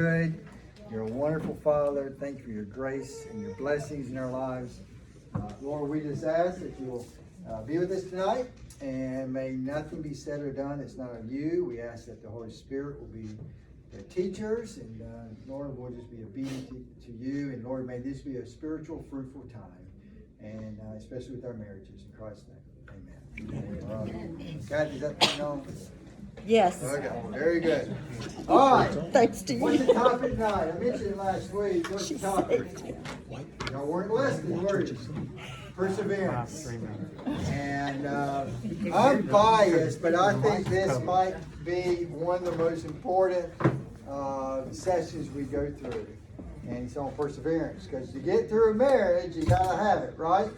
Good. You're a wonderful Father. Thank you for your grace and your blessings in our lives. Lord, we just ask that you'll be with us tonight, and may nothing be said or done that's not of you. We ask that the Holy Spirit will be the teachers, and Lord, we'll just be obedient to you. And Lord, may this be a spiritual, fruitful time, and especially with our marriages. In Christ's name, amen. Kathy, is that thing on? Yes. Okay, very good. All right. Thanks to What's you. the topic tonight? I mentioned it last week. What's the topic? Y'all weren't listening, were you? Perseverance. And I'm biased, but I think this might be one of the most important sessions we go through. And it's on perseverance, because to get through a marriage, you gotta have it, right?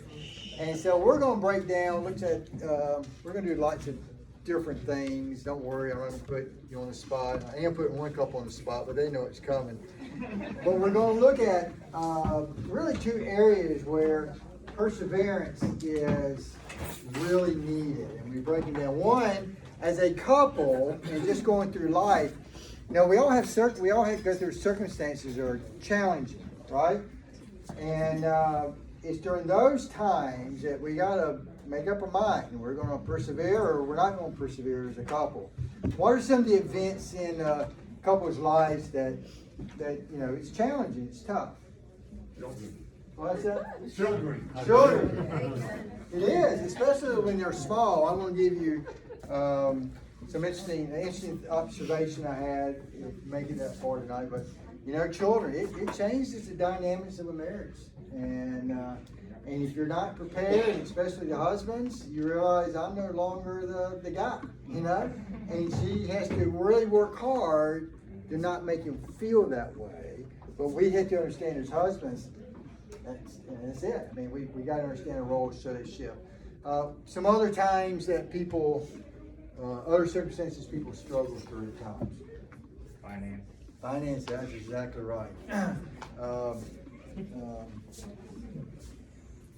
And so we're gonna break down, we're gonna do lots of different things. Don't worry, I'm not gonna put you on the spot. I am putting one couple on the spot, but they know it's coming. But we're gonna look at really two areas where perseverance is really needed. And we're breaking down one, as a couple and just going through life. Now we all have to go through circumstances that are challenging, right? And it's during those times that we gotta make up our mind. We're going to persevere, or we're not going to persevere as a couple. What are some of the events in couples' lives that it's challenging, it's tough? What's that? Children. It is, especially when they're small. I'm going to give you some interesting observation I had making that far tonight. But children, it changes the dynamics of a marriage, and if you're not prepared, especially the husbands, you realize I'm no longer the guy, and she has to really work hard to not make him feel that way. But we have to understand as husbands, that's it. I mean, we got to understand the roles so they shift. Some other times that other circumstances people struggle through at times. Finance, that's exactly right.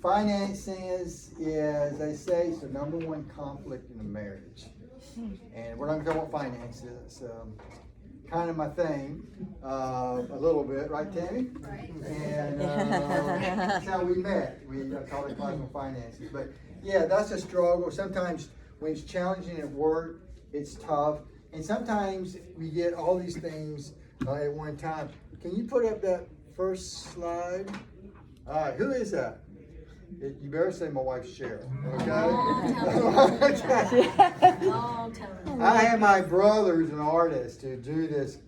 Finances is, they say, it's the number one conflict in a marriage. And we're not going to talk about finances. It's kind of my thing, a little bit, right, Tammy? Right. And that's how we met. We called it personal finances. But yeah, that's a struggle. Sometimes when it's challenging at work, it's tough. And sometimes we get all these things at one time. Can you put up that first slide? All right, who is that? You better say my wife Cheryl, okay? I have my brother who's an artist who do this,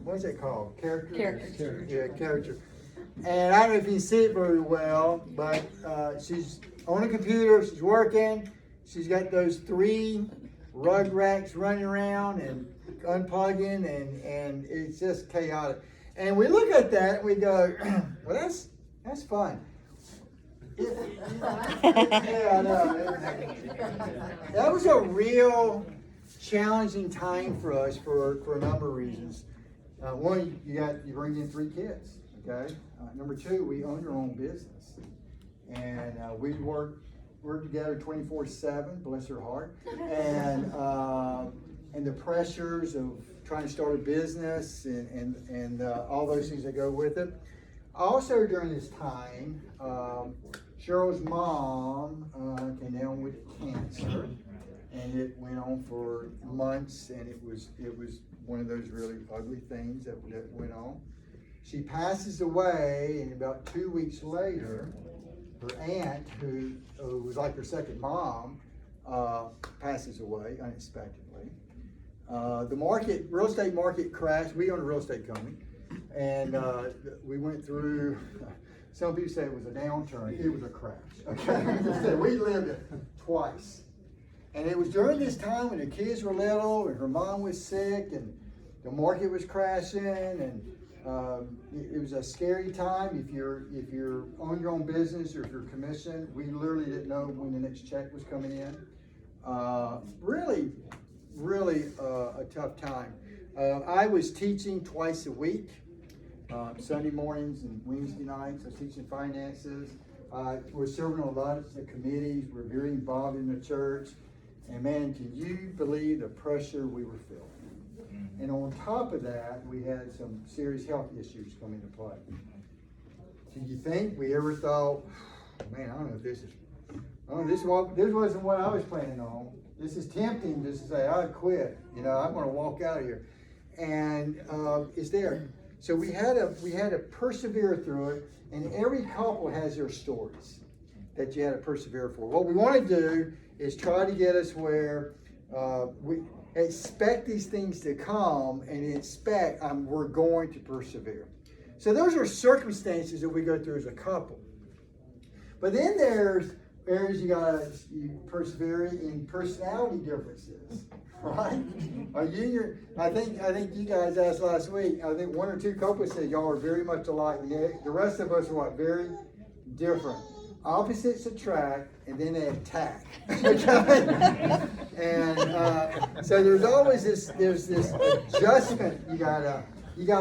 what's it called? Character. Yeah, character. And I don't know if you can see it very well, but she's on a computer, she's working, she's got those 3 rug racks running around and unplugging, and it's just chaotic. And we look at that and we go, well, that's fun. Yeah, I know. That was a real challenging time for us for a number of reasons. One, you bring in 3 kids, okay? Number 2, we own our own business, and we work together 24/7. Bless her heart, and the pressures of trying to start a business and all those things that go with it. Also during this time, Cheryl's mom came down with cancer, and it went on for months, and it was one of those really ugly things that went on. She passes away, and about 2 weeks later, her aunt, who was like her second mom, passes away unexpectedly. The real estate market crashed. We own a real estate company, and we went through. Some people say it was a downturn. It was a crash. Okay, we lived it twice, and it was during this time when the kids were little, and her mom was sick, and the market was crashing, and it was a scary time. If you're on your own business or if you're commissioned, we literally didn't know when the next check was coming in. Really a tough time. I was teaching twice a week. Sunday mornings and Wednesday nights. I was teaching finances. We're serving on lots of committees. We're very involved in the church. And man, can you believe the pressure we were feeling? And on top of that, we had some serious health issues come into play. Do you think we ever thought, man, I don't know if this is, this wasn't what I was planning on. This is tempting just to say, I'd quit. I'm going to walk out of here. And it's there. So we had to persevere through it. And every couple has their stories that you had to persevere for. What we want to do is try to get us where we expect these things to come and expect we're going to persevere. So those are circumstances that we go through as a couple. But then there's areas you persevere in personality differences, right? I think you guys asked last week. I think one or two couples said y'all are very much alike. The rest of us are very different. Opposites attract, and then they attack. Okay? And so there's always this adjustment you gotta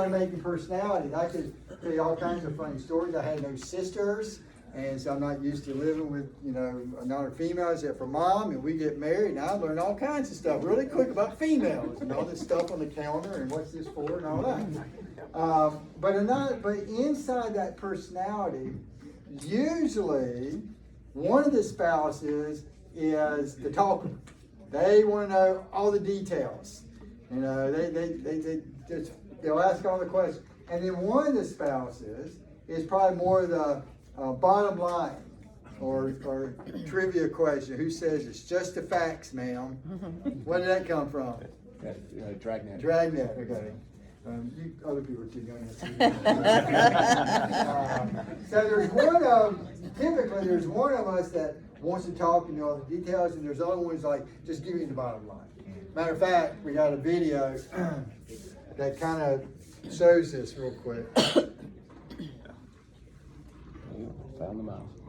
make in personality. I could tell you all kinds of funny stories. I had no sisters, and so I'm not used to living with another female except for mom. And we get married, and I learned all kinds of stuff really quick about females and all this stuff on the calendar and what's this for and all that. But inside that personality, usually one of the spouses is the talker. They want to know all the details. They'll ask all the questions. And then one of the spouses is probably more the bottom line or trivia question. Who says it's just the facts, ma'am? Where did that come from? Dragnet. Dragnet, okay. You other people are too young to see. So typically there's one of us that wants to talk and know all the details, and there's other ones like, just give me the bottom line. Matter of fact, we got a video that kind of shows this real quick. Found the mouse.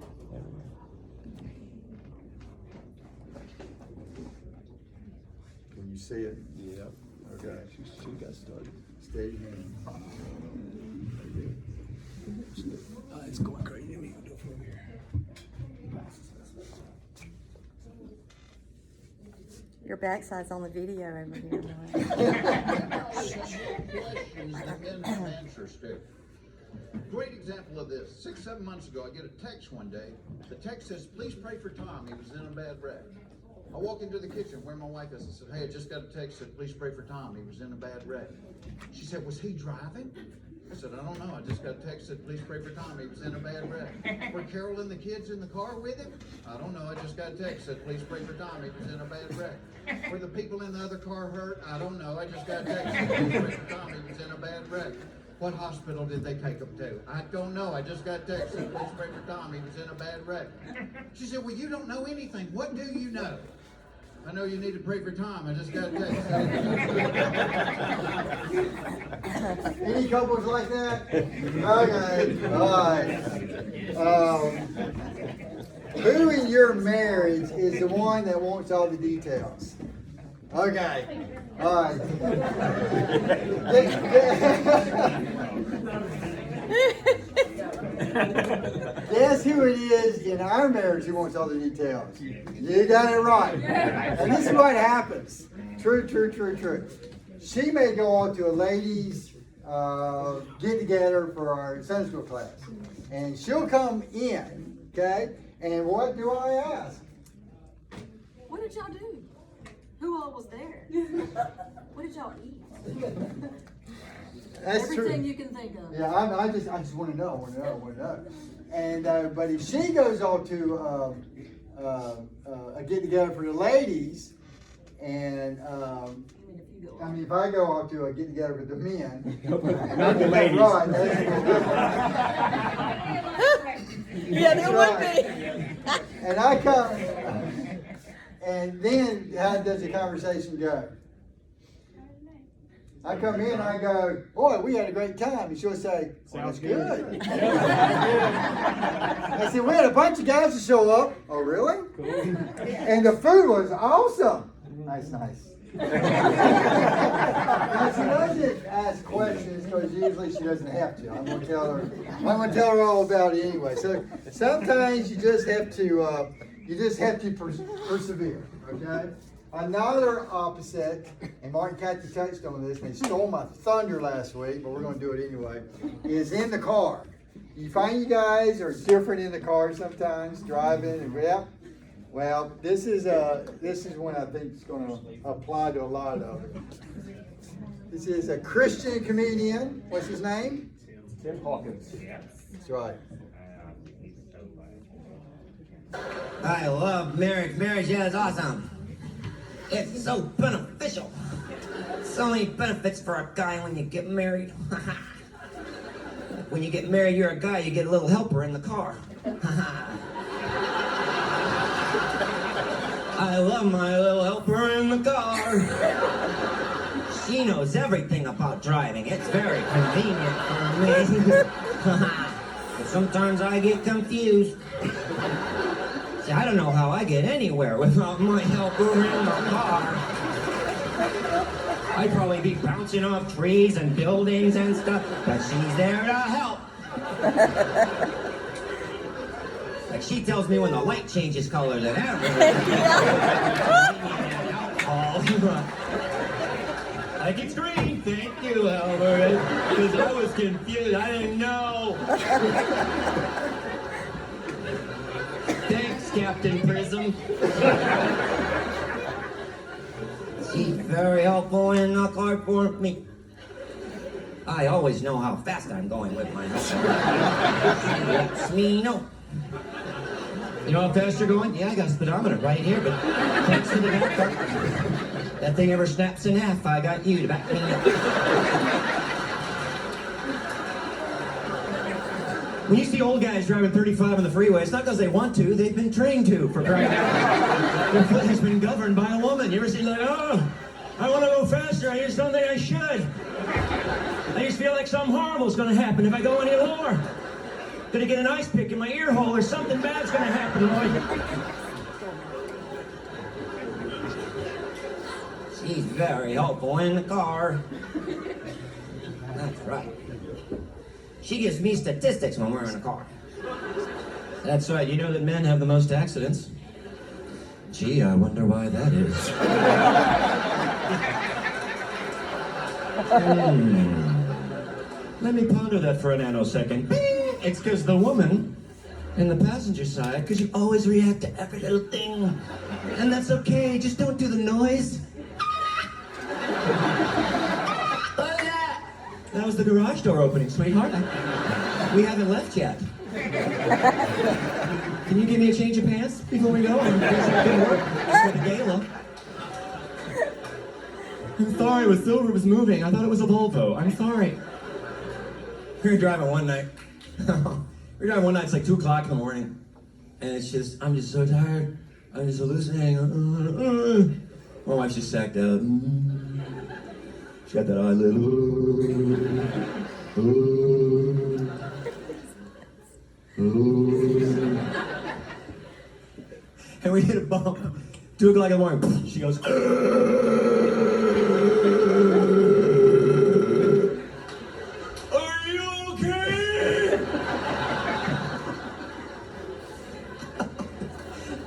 Can you see it? Yep. Okay. She got started. Steady hand. It's going crazy. Let me do it from here. Your backside's on the video over here. Great example of this. 6-7 months ago, I get a text one day. The text says, "Please pray for Tom. He was in a bad wreck." I walk into the kitchen where my wife is and said, "Hey, I just got a text that said, please pray for Tom. He was in a bad wreck." She said, "Was he driving?" I said, "I don't know. I just got a text that said, please pray for Tom. He was in a bad wreck." "Were Carol and the kids in the car with him?" "I don't know. I just got a text that said, please pray for Tom. He was in a bad wreck." "Were the people in the other car hurt?" "I don't know. I just got a text that said, please pray for Tom. He was in a bad wreck." "What hospital did they take him to?" "I don't know. I just got a text that said, please pray for Tom. He was in a bad wreck." She said, "Well, you don't know anything. What do you know?" "I know you need to pray for Tom. I just got a text." Any couples like that? Okay, all right. Who in your marriage is the one that wants all the details? Okay, all right. Guess who it is in our marriage who wants all the details? You got it right. And this is what happens. True. She may go on to a ladies' get together for our Sunday school class, and she'll come in, okay? And what do I ask? What did y'all do? Who all was there? What did y'all eat? That's Everything true. you can think of. Yeah, I just want to know. And but if she goes on to a get together for the ladies, and if I go off to a get together with the men, Not the ladies. right? Yeah, there would be. And I come, and then how does the conversation go? I come in, I go, "Boy, we had a great time." And she'll say, "Well, that's good." I said, "We had a bunch of guys to show up." "Oh, really?" Cool. "And the food was awesome." Nice. Now, she doesn't ask questions because usually she doesn't have to. I'm gonna tell her all about it anyway. So sometimes you just have to persevere, okay? Another opposite, and Martin Cathy touched on this, and he stole my thunder last week, but we're gonna do it anyway, is in the car. You find you guys are different in the car sometimes, driving, and well, this is one I think is gonna apply to a lot of it. This is a Christian comedian. What's his name? Tim Hawkins. That's right. I love marriage. Marriage is awesome. It's so beneficial. So many benefits for a guy when you get married. When you get married, you're a guy, you get a little helper in the car. I love my little helper in the car. She knows everything about driving. It's very convenient for me. But sometimes I get confused. See, I don't know how I get anywhere without my helper in the car. I'd probably be bouncing off trees and buildings and stuff, but she's there to help. Like she tells me when the light changes colors and everything. Like it's green, thank you, Albert. Because I was confused, I didn't know. Thanks, Captain Prism. She's very helpful in the car for me. I always know how fast I'm going with my helper. She lets me know. You know how fast you're going? Yeah, I got a speedometer right here, but thanks to the back car. That thing ever snaps in half, I got you to back me up. When you see old guys driving 35 on the freeway, it's not because they want to, they've been trained to, for crying out loud. Their foot has been governed by a woman. You ever see like, oh, I want to go faster, I just don't think I should. I just feel like something horrible's gonna happen if I go any more. Gonna get an ice pick in my ear hole or something bad's gonna happen, Lloyd. She's very helpful in the car. That's right. She gives me statistics when we're in a car. That's right. You know that men have the most accidents? Gee, I wonder why that is. Let me ponder that for a nanosecond. It's because the woman in the passenger side, because you always react to every little thing. And that's okay. Just don't do the noise. Look at that! That was the garage door opening, sweetheart. We haven't left yet. Can you give me a change of pants before we go? I'm gonna work for the gala. I'm sorry, it was Silver was moving. I thought it was a Volvo. I'm sorry. We were driving one night. It's like 2 o'clock in the morning. And it's just, I'm just so tired. I'm just hallucinating. My wife's just sacked out. She got that eyelid. And we hit a bump. 2 o'clock in the morning. She goes. Are you okay?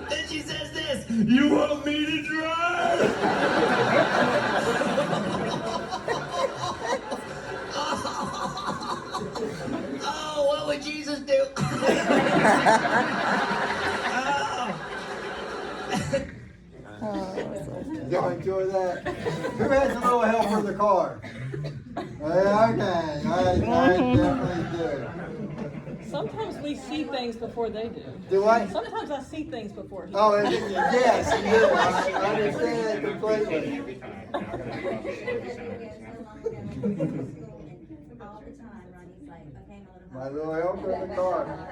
Then she says this. You want me to drive? Oh, what would Jesus do? Y'all enjoy that? Who has a little help for the car? Okay, I definitely do. Sometimes we see things before they do. Do I? Sometimes I see things before he Oh, yes, you do. I understand that completely. All the time, Ronnie's like, okay, My little helper in the car.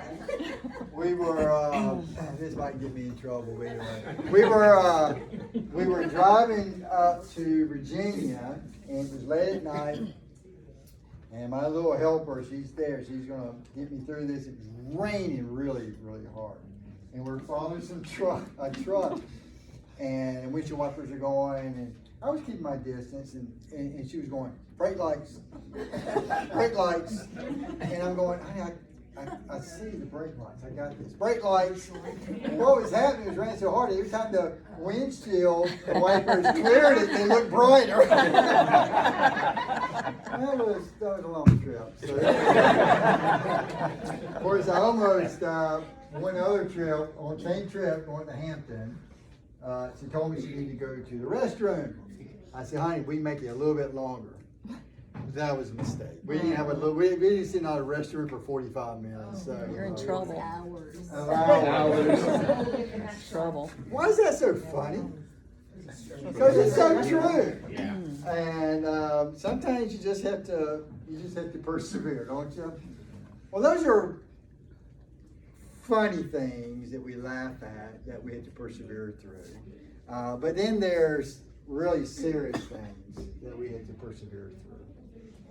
We were, this might get me in trouble, but anyway. We were driving up to Virginia, and it was late at night, and my little helper, she's there, she's gonna get me through this. It was raining really, really hard. And we're following a truck, and windshield wipers are going, and I was keeping my distance, and she was going, brake lights, brake lights, and I'm going, honey, I see the brake lights. I got this. Brake lights. What was happening was running so hard. Every time the windshield wipers cleared it, they looked brighter. that was a long trip. So, of course, I almost one other trip, on the same trip, going to Hampton. She told me she needed to go to the restroom. I said, honey, we can make it a little bit longer. That was a mistake. We didn't have we didn't sit in a restroom for 45 minutes. So You're in trouble. Hours. Trouble. Why is that so funny? Because it's so true. And sometimes you just have to persevere, don't you? Well, those are funny things that we laugh at that we have to persevere through. But then there's really serious things that we have to persevere through.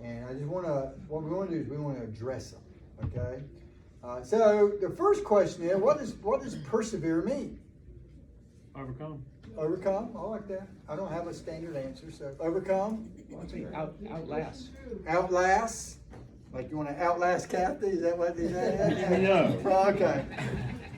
And I just what we want to do is we want to address them, okay? So the first question is, what does persevere mean? Overcome. Overcome, I like that. I don't have a standard answer, so overcome. Outlast. Outlast. Like you want to outlast Kathy? Is that what they say? No. Okay.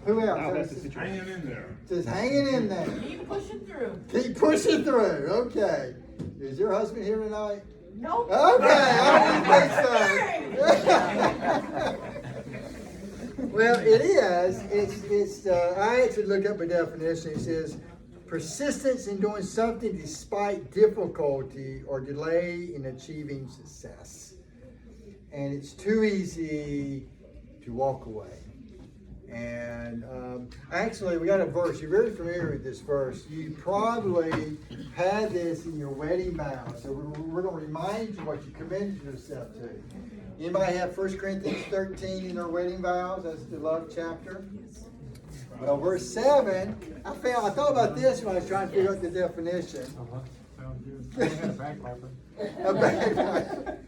Who else? Outlast the situation. Hanging in there. Just hanging in there. Keep pushing through. Keep pushing through. Okay. Is your husband here tonight? Nope. Okay, I didn't think so. Well, it is. It's. I actually looked up a definition. It says persistence in doing something despite difficulty or delay in achieving success. And it's too easy to walk away. And actually, we got a verse. You're very familiar with this verse. You probably had this in your wedding vows. So we're going to remind you what you committed yourself to. Anybody have 1 Corinthians 13 in their wedding vows? That's the love chapter. Well, verse 7, I thought about this when I was trying to figure out the definition. Sounds good. I had a bagpiper. A bagpiper.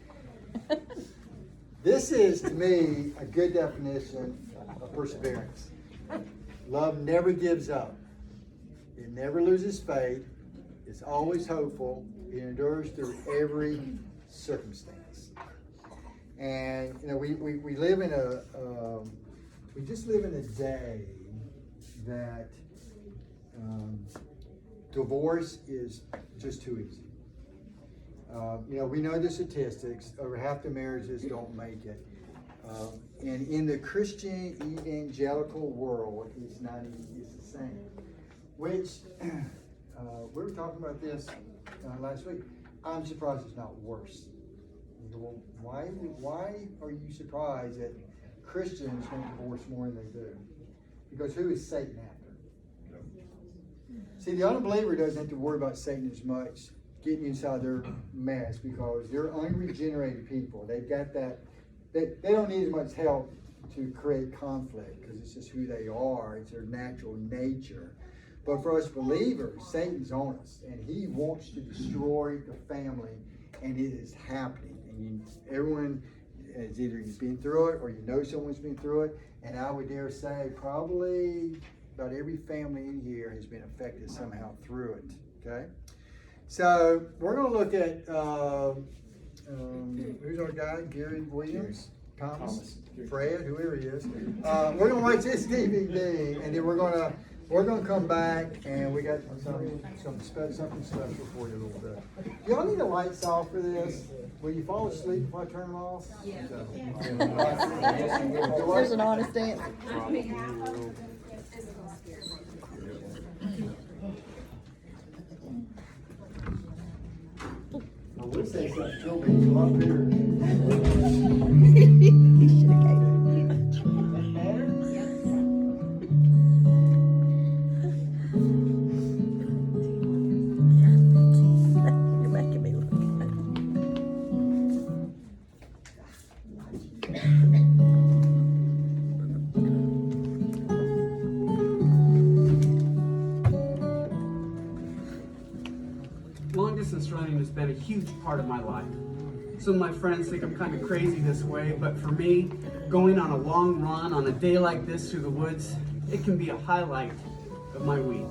This is, to me, a good definition of perseverance. Love never gives up. It never loses faith. It's always hopeful. It endures through every circumstance. And, you know, we live in we just live in a day that divorce is just too easy. You know, we know the statistics. Over half the marriages don't make it. And in the Christian evangelical world, it's not easy. It's the same. Which, we were talking about this last week. I'm surprised it's not worse. You go, well, why are you surprised that Christians don't divorce more than they do? Because who is Satan after? See, the unbeliever doesn't have to worry about Satan as much getting inside their mess because they're unregenerated people. They've got that, they don't need as much help to create conflict because it's just who they are. It's their natural nature. But for us believers, Satan's on us and he wants to destroy the family, and it is happening. And everyone has either been through it or you know someone's been through it. And I would dare say probably about every family in here has been affected somehow through it. Okay? So we're going to look at who's our guy? Gary Williams, Thomas, Fred, whoever he is. We're going to watch this DVD, and then we're going to come back, and we got something special for you a little bit. Y'all need the lights off for this. Will you fall asleep if I turn them off? Yeah. There's an honest answer. I would say something still be a lot bigger. You should have gave You're making me look good. Long distance running has been a huge part of my life. Some of my friends think I'm kind of crazy this way, but for me, going on a long run on a day like this through the woods, it can be a highlight of my week.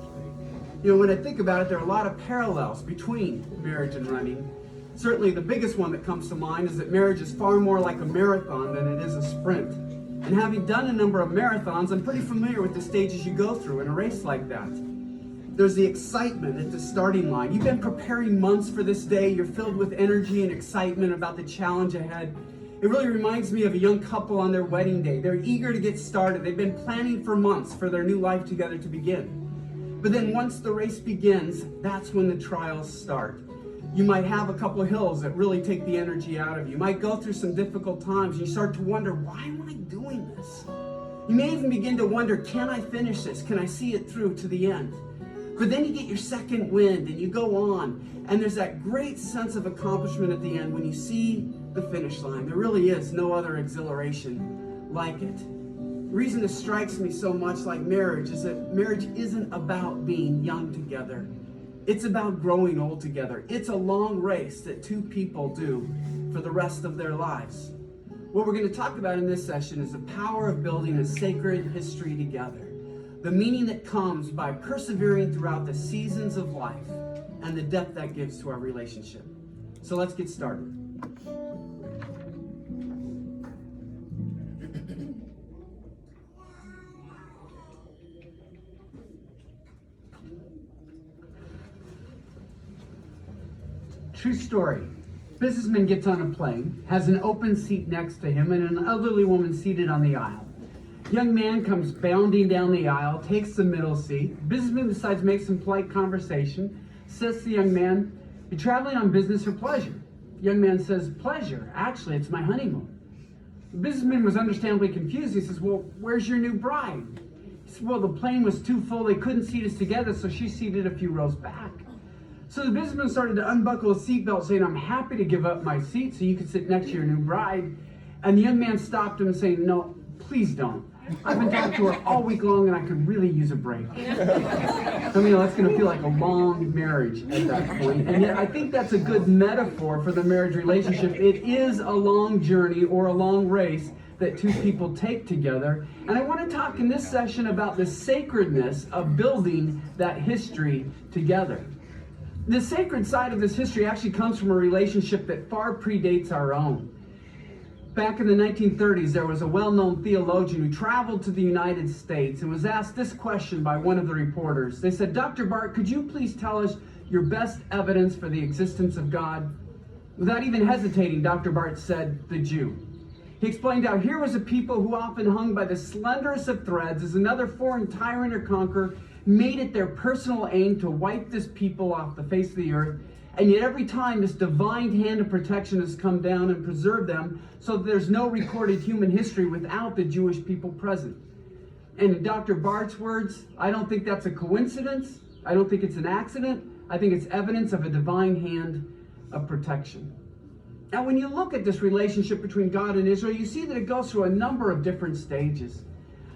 You know, when I think about it, there are a lot of parallels between marriage and running. Certainly the biggest one that comes to mind is that marriage is far more like a marathon than it is a sprint. And having done a number of marathons, I'm pretty familiar with the stages you go through in a race like that. There's the excitement at the starting line. You've been preparing months for this day. You're filled with energy and excitement about the challenge ahead. It really reminds me of a young couple on their wedding day. They're eager to get started. They've been planning for months for their new life together to begin. But then once the race begins, that's when the trials start. You might have a couple of hills that really take the energy out of you. You might go through some difficult times. You start to wonder, why am I doing this? You may even begin to wonder, can I finish this? Can I see it through to the end? But then you get your second wind and you go on. And there's that great sense of accomplishment at the end when you see the finish line. There really is no other exhilaration like it. The reason this strikes me so much like marriage is that marriage isn't about being young together. It's about growing old together. It's a long race that two people do for the rest of their lives. What we're going to talk about in this session is the power of building a sacred history together. The meaning that comes by persevering throughout the seasons of life and the depth that gives to our relationship. So let's get started. True story. Businessman gets on a plane, has an open seat next to him, and an elderly woman seated on the aisle. Young man comes bounding down the aisle, takes the middle seat. Businessman decides to make some polite conversation, says to the young man, "You're traveling on business or pleasure?" Young man says, "Pleasure. Actually, it's my honeymoon." The businessman was understandably confused. He says, "Well, where's your new bride?" He said, "Well, the plane was too full. They couldn't seat us together, so she's seated a few rows back." So the businessman started to unbuckle his seatbelt, saying, "I'm happy to give up my seat so you can sit next to your new bride." And the young man stopped him saying, "No, please don't. I've been talking to her all week long and I could really use a break." I mean, that's going to feel like a long marriage at that point. And yet I think that's a good metaphor for the marriage relationship. It is a long journey or a long race that two people take together. And I want to talk in this session about the sacredness of building that history together. The sacred side of this history actually comes from a relationship that far predates our own. Back in the 1930s, there was a well-known theologian who traveled to the United States and was asked this question by one of the reporters. They said, "Dr. Bart, could you please tell us your best evidence for the existence of God?" Without even hesitating, Dr. Bart said, "The Jew." He explained how here was a people who often hung by the slenderest of threads as another foreign tyrant or conqueror made it their personal aim to wipe this people off the face of the earth. And yet every time this divine hand of protection has come down and preserved them so that there's no recorded human history without the Jewish people present. And in Dr. Bart's words, I don't think that's a coincidence. I don't think it's an accident. I think it's evidence of a divine hand of protection. Now, when you look at this relationship between God and Israel, you see that it goes through a number of different stages.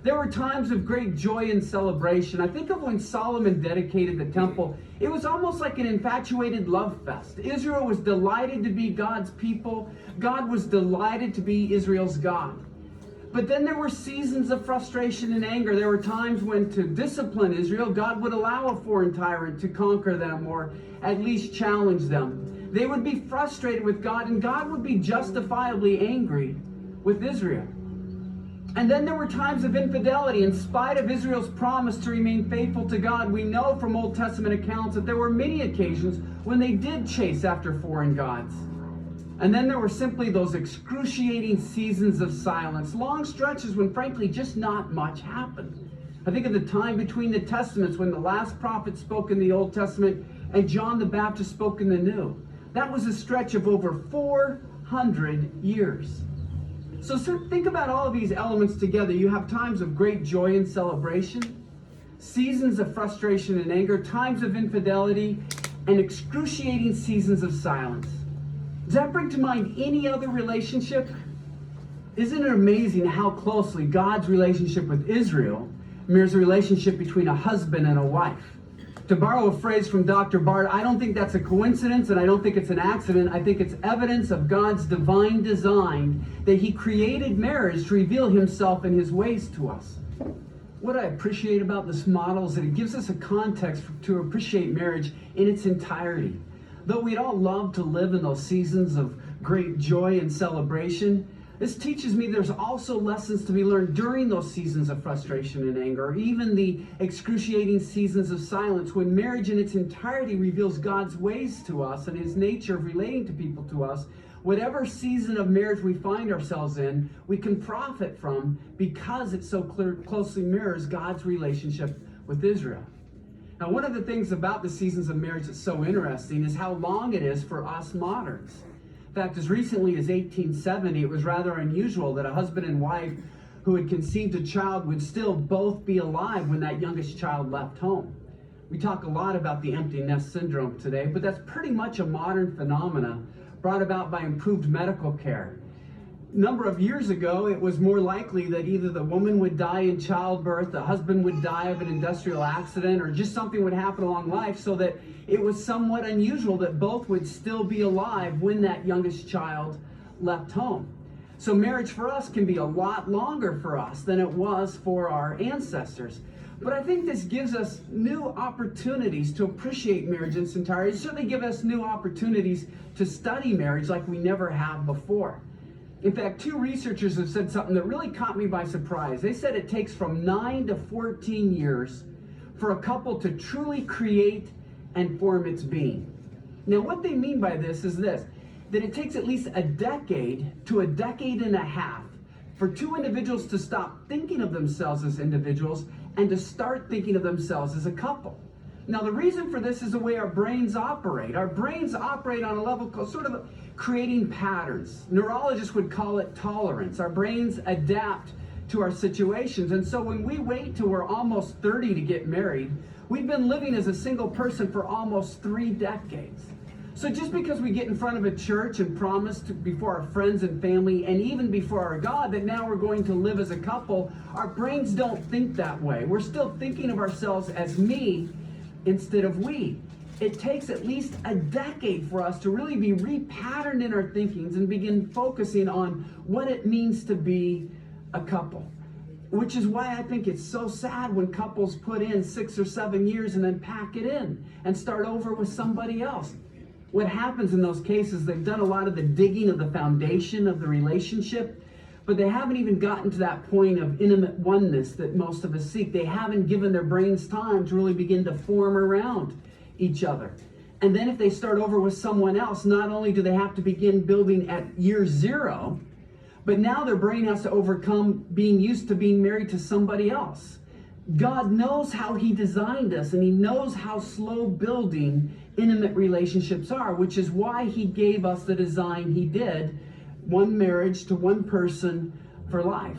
There were times of great joy and celebration. I think of when Solomon dedicated the temple. It was almost like an infatuated love fest. Israel was delighted to be God's people. God was delighted to be Israel's God. But then there were seasons of frustration and anger. There were times when, to discipline Israel, God would allow a foreign tyrant to conquer them or at least challenge them. They would be frustrated with God, and God would be justifiably angry with Israel. And then there were times of infidelity. In spite of Israel's promise to remain faithful to God, we know from Old Testament accounts that there were many occasions when they did chase after foreign gods. And then there were simply those excruciating seasons of silence, long stretches when frankly just not much happened. I think of the time between the Testaments when the last prophet spoke in the Old Testament and John the Baptist spoke in the New. That was a stretch of over 400 years. So think about all of these elements together. You have times of great joy and celebration, seasons of frustration and anger, times of infidelity, and excruciating seasons of silence. Does that bring to mind any other relationship? Isn't it amazing how closely God's relationship with Israel mirrors the relationship between a husband and a wife? To borrow a phrase from Dr. Bart, I don't think that's a coincidence and I don't think it's an accident. I think it's evidence of God's divine design that He created marriage to reveal Himself and His ways to us. What I appreciate about this model is that it gives us a context to appreciate marriage in its entirety. Though we'd all love to live in those seasons of great joy and celebration, This teaches me there's also lessons to be learned during those seasons of frustration and anger, or even the excruciating seasons of silence, when marriage in its entirety reveals God's ways to us and his nature of relating to people to us. Whatever season of marriage we find ourselves in, we can profit from because it so closely mirrors God's relationship with Israel. Now, one of the things about the seasons of marriage that's so interesting is how long it is for us moderns. In fact, as recently as 1870, it was rather unusual that a husband and wife who had conceived a child would still both be alive when that youngest child left home. We talk a lot about the empty nest syndrome today, but that's pretty much a modern phenomena brought about by improved medical care. A number of years ago, it was more likely that either the woman would die in childbirth, the husband would die of an industrial accident, or just something would happen along life, so that it was somewhat unusual that both would still be alive when that youngest child left home. So marriage for us can be a lot longer for us than it was for our ancestors. But I think this gives us new opportunities to appreciate marriage in its entirety. It certainly gives us new opportunities to study marriage like we never have before. In fact, two researchers have said something that really caught me by surprise. They said it takes from 9 to 14 years for a couple to truly create and form its being. Now, what they mean by this is this, that it takes at least a decade to a decade and a half for two individuals to stop thinking of themselves as individuals and to start thinking of themselves as a couple. Now, the reason for this is the way our brains operate. Our brains operate on a level called sort of creating patterns. Neurologists would call it tolerance. Our brains adapt to our situations. And so when we wait till we're almost 30 to get married, we've been living as a single person for almost 3 decades. So just because we get in front of a church and promise before our friends and family and even before our God that now we're going to live as a couple, our brains don't think that way. We're still thinking of ourselves as me instead of we. It takes at least a decade for us to really be repatterned in our thinkings and begin focusing on what it means to be a couple. Which is why I think it's so sad when couples put in 6 or 7 years and then pack it in and start over with somebody else. What happens in those cases, they've done a lot of the digging of the foundation of the relationship, but they haven't even gotten to that point of intimate oneness that most of us seek. They haven't given their brains time to really begin to form around each other. And then if they start over with someone else, not only do they have to begin building at year 0, but now their brain has to overcome being used to being married to somebody else. God knows how he designed us, and he knows how slow building intimate relationships are, which is why he gave us the design he did, one marriage to one person for life.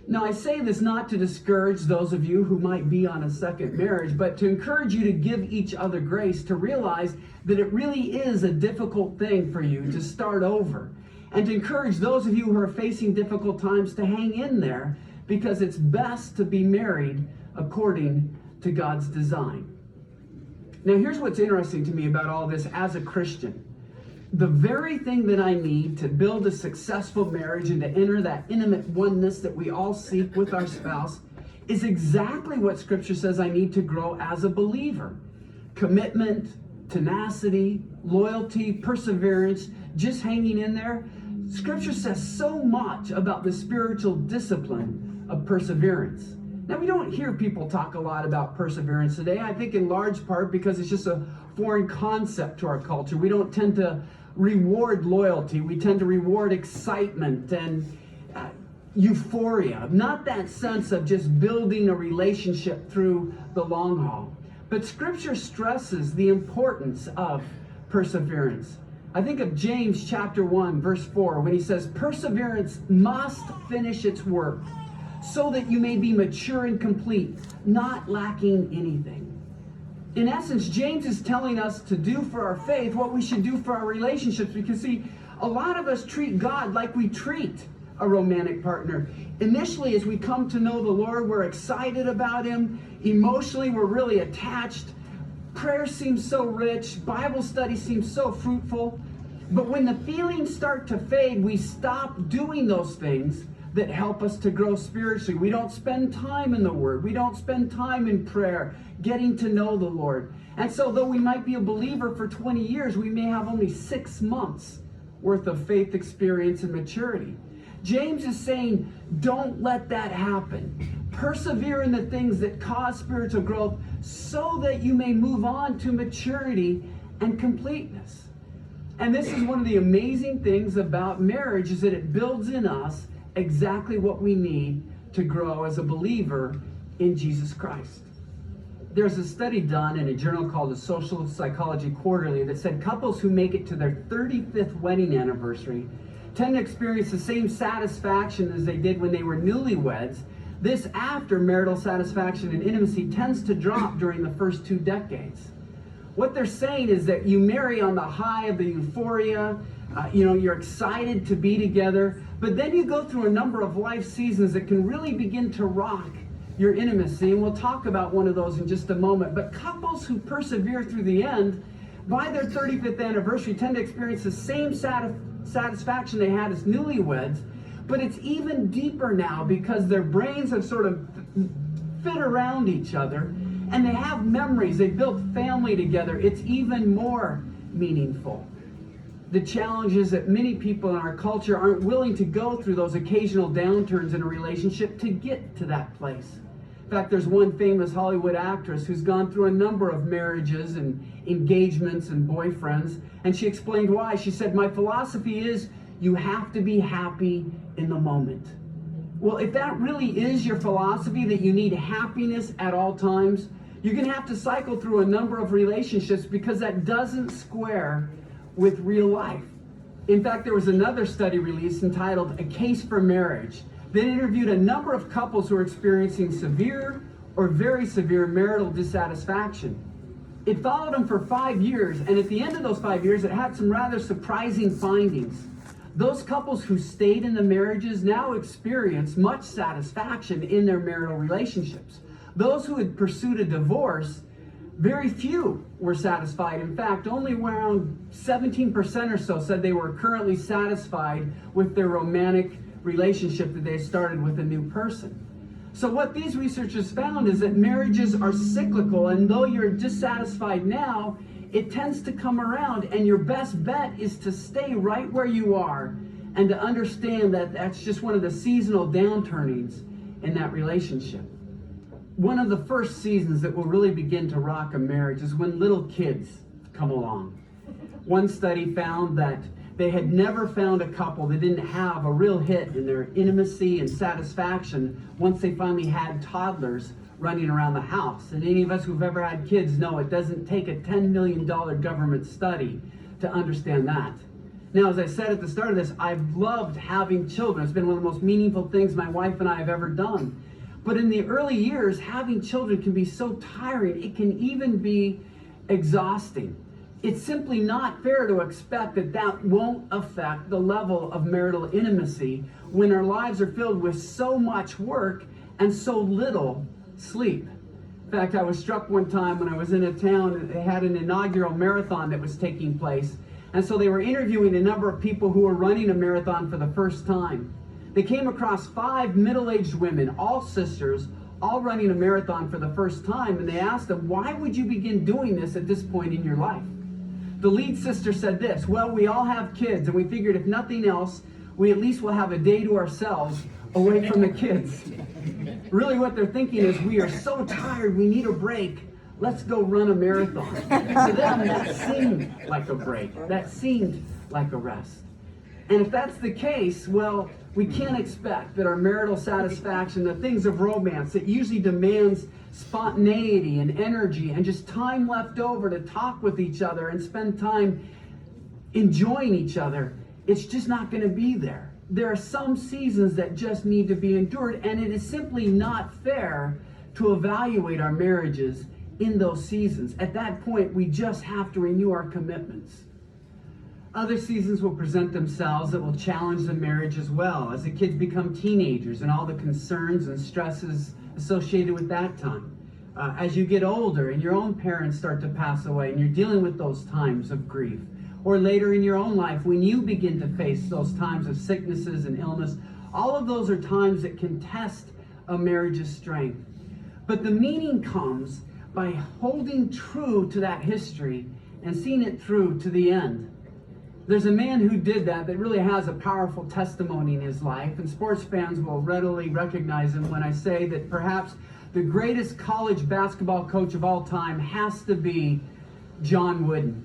Now, I say this not to discourage those of you who might be on a second marriage, but to encourage you to give each other grace, to realize that it really is a difficult thing for you to start over, and to encourage those of you who are facing difficult times to hang in there, because it's best to be married according to God's design. Now, here's what's interesting to me about all this as a Christian. The very thing that I need to build a successful marriage and to enter that intimate oneness that we all seek with our spouse is exactly what Scripture says I need to grow as a believer. Commitment, tenacity, loyalty, perseverance, just hanging in there. Scripture says so much about the spiritual discipline of perseverance. Now, we don't hear people talk a lot about perseverance today, I think in large part because it's just a foreign concept to our culture. We don't tend to reward loyalty. We tend to reward excitement and euphoria, not that sense of just building a relationship through the long haul. But Scripture stresses the importance of perseverance. I think of James chapter 1, verse 4, when he says, perseverance must finish its work so that you may be mature and complete, not lacking anything. In essence, James is telling us to do for our faith what we should do for our relationships, because see, a lot of us treat God like we treat a romantic partner. Initially, as we come to know the Lord, we're excited about him. Emotionally, we're really attached. Prayer seems so rich. Bible study seems so fruitful. But when the feelings start to fade, we stop doing those things that help us to grow spiritually. We don't spend time in the Word. We don't spend time in prayer, getting to know the Lord. And so though we might be a believer for 20 years, we may have only 6 months worth of faith experience and maturity. James is saying, don't let that happen. Persevere in the things that cause spiritual growth so that you may move on to maturity and completeness. And this is one of the amazing things about marriage, is that it builds in us exactly what we need to grow as a believer in Jesus Christ. There's a study done in a journal called the Social Psychology Quarterly that said couples who make it to their 35th wedding anniversary tend to experience the same satisfaction as they did when they were newlyweds. This after marital satisfaction and intimacy tends to drop during the first 2 decades. What they're saying is that you marry on the high of the euphoria, you're excited to be together, but then you go through a number of life seasons that can really begin to rock your intimacy, and we'll talk about one of those in just a moment. But couples who persevere through the end, by their 35th anniversary, tend to experience the same satisfaction they had as newlyweds, but it's even deeper now because their brains have sort of fit around each other, and they have memories. They built family together. It's even more meaningful. The challenge is that many people in our culture aren't willing to go through those occasional downturns in a relationship to get to that place. In fact, there's one famous Hollywood actress who's gone through a number of marriages and engagements and boyfriends, and she explained why. She said, "My philosophy is you have to be happy in the moment." Well, if that really is your philosophy, that you need happiness at all times, you're going to have to cycle through a number of relationships, because that doesn't square with real life. In fact, there was another study released entitled A Case for Marriage that interviewed a number of couples who are experiencing severe or very severe marital dissatisfaction. It followed them for 5 years, and at the end of those 5 years, it had some rather surprising findings. Those couples who stayed in the marriages now experience much satisfaction in their marital relationships. Those who had pursued a divorce, very few were satisfied. In fact, only around 17% or so said they were currently satisfied with their romantic relationship that they started with a new person. So what these researchers found is that marriages are cyclical, and though you're dissatisfied now, it tends to come around, and your best bet is to stay right where you are and to understand that that's just one of the seasonal downturnings in that relationship. One of the first seasons that will really begin to rock a marriage is when little kids come along. One study found that they had never found a couple that didn't have a real hit in their intimacy and satisfaction once they finally had toddlers running around the house. And any of us who've ever had kids know it doesn't take a $10 million government study to understand that. Now, as I said at the start of this, I've loved having children. It's been one of the most meaningful things my wife and I have ever done. But in the early years, having children can be so tiring. It can even be exhausting. It's simply not fair to expect that that won't affect the level of marital intimacy when our lives are filled with so much work and so little sleep. In fact, I was struck one time when I was in a town, and they had an inaugural marathon that was taking place. And so they were interviewing a number of people who were running a marathon for the first time. They came across 5 middle-aged women, all sisters, all running a marathon for the first time, and they asked them, "Why would you begin doing this at this point in your life?" The lead sister said this, "Well, we all have kids, and we figured if nothing else, we at least will have a day to ourselves away from the kids." Really what they're thinking is, we are so tired, we need a break. Let's go run a marathon. To them, that seemed like a break. That seemed like a rest. And if that's the case, well, we can't expect that our marital satisfaction, the things of romance that usually demands spontaneity and energy and just time left over to talk with each other and spend time enjoying each other, it's just not going to be there. There are some seasons that just need to be endured, and it is simply not fair to evaluate our marriages in those seasons. At that point, we just have to renew our commitments. Other seasons will present themselves that will challenge the marriage as well, as the kids become teenagers and all the concerns and stresses associated with that time. As you get older and your own parents start to pass away and you're dealing with those times of grief, or later in your own life when you begin to face those times of sicknesses and illness, all of those are times that can test a marriage's strength. But the meaning comes by holding true to that history and seeing it through to the end. There's a man who did that really has a powerful testimony in his life, and sports fans will readily recognize him when I say that perhaps the greatest college basketball coach of all time has to be John Wooden.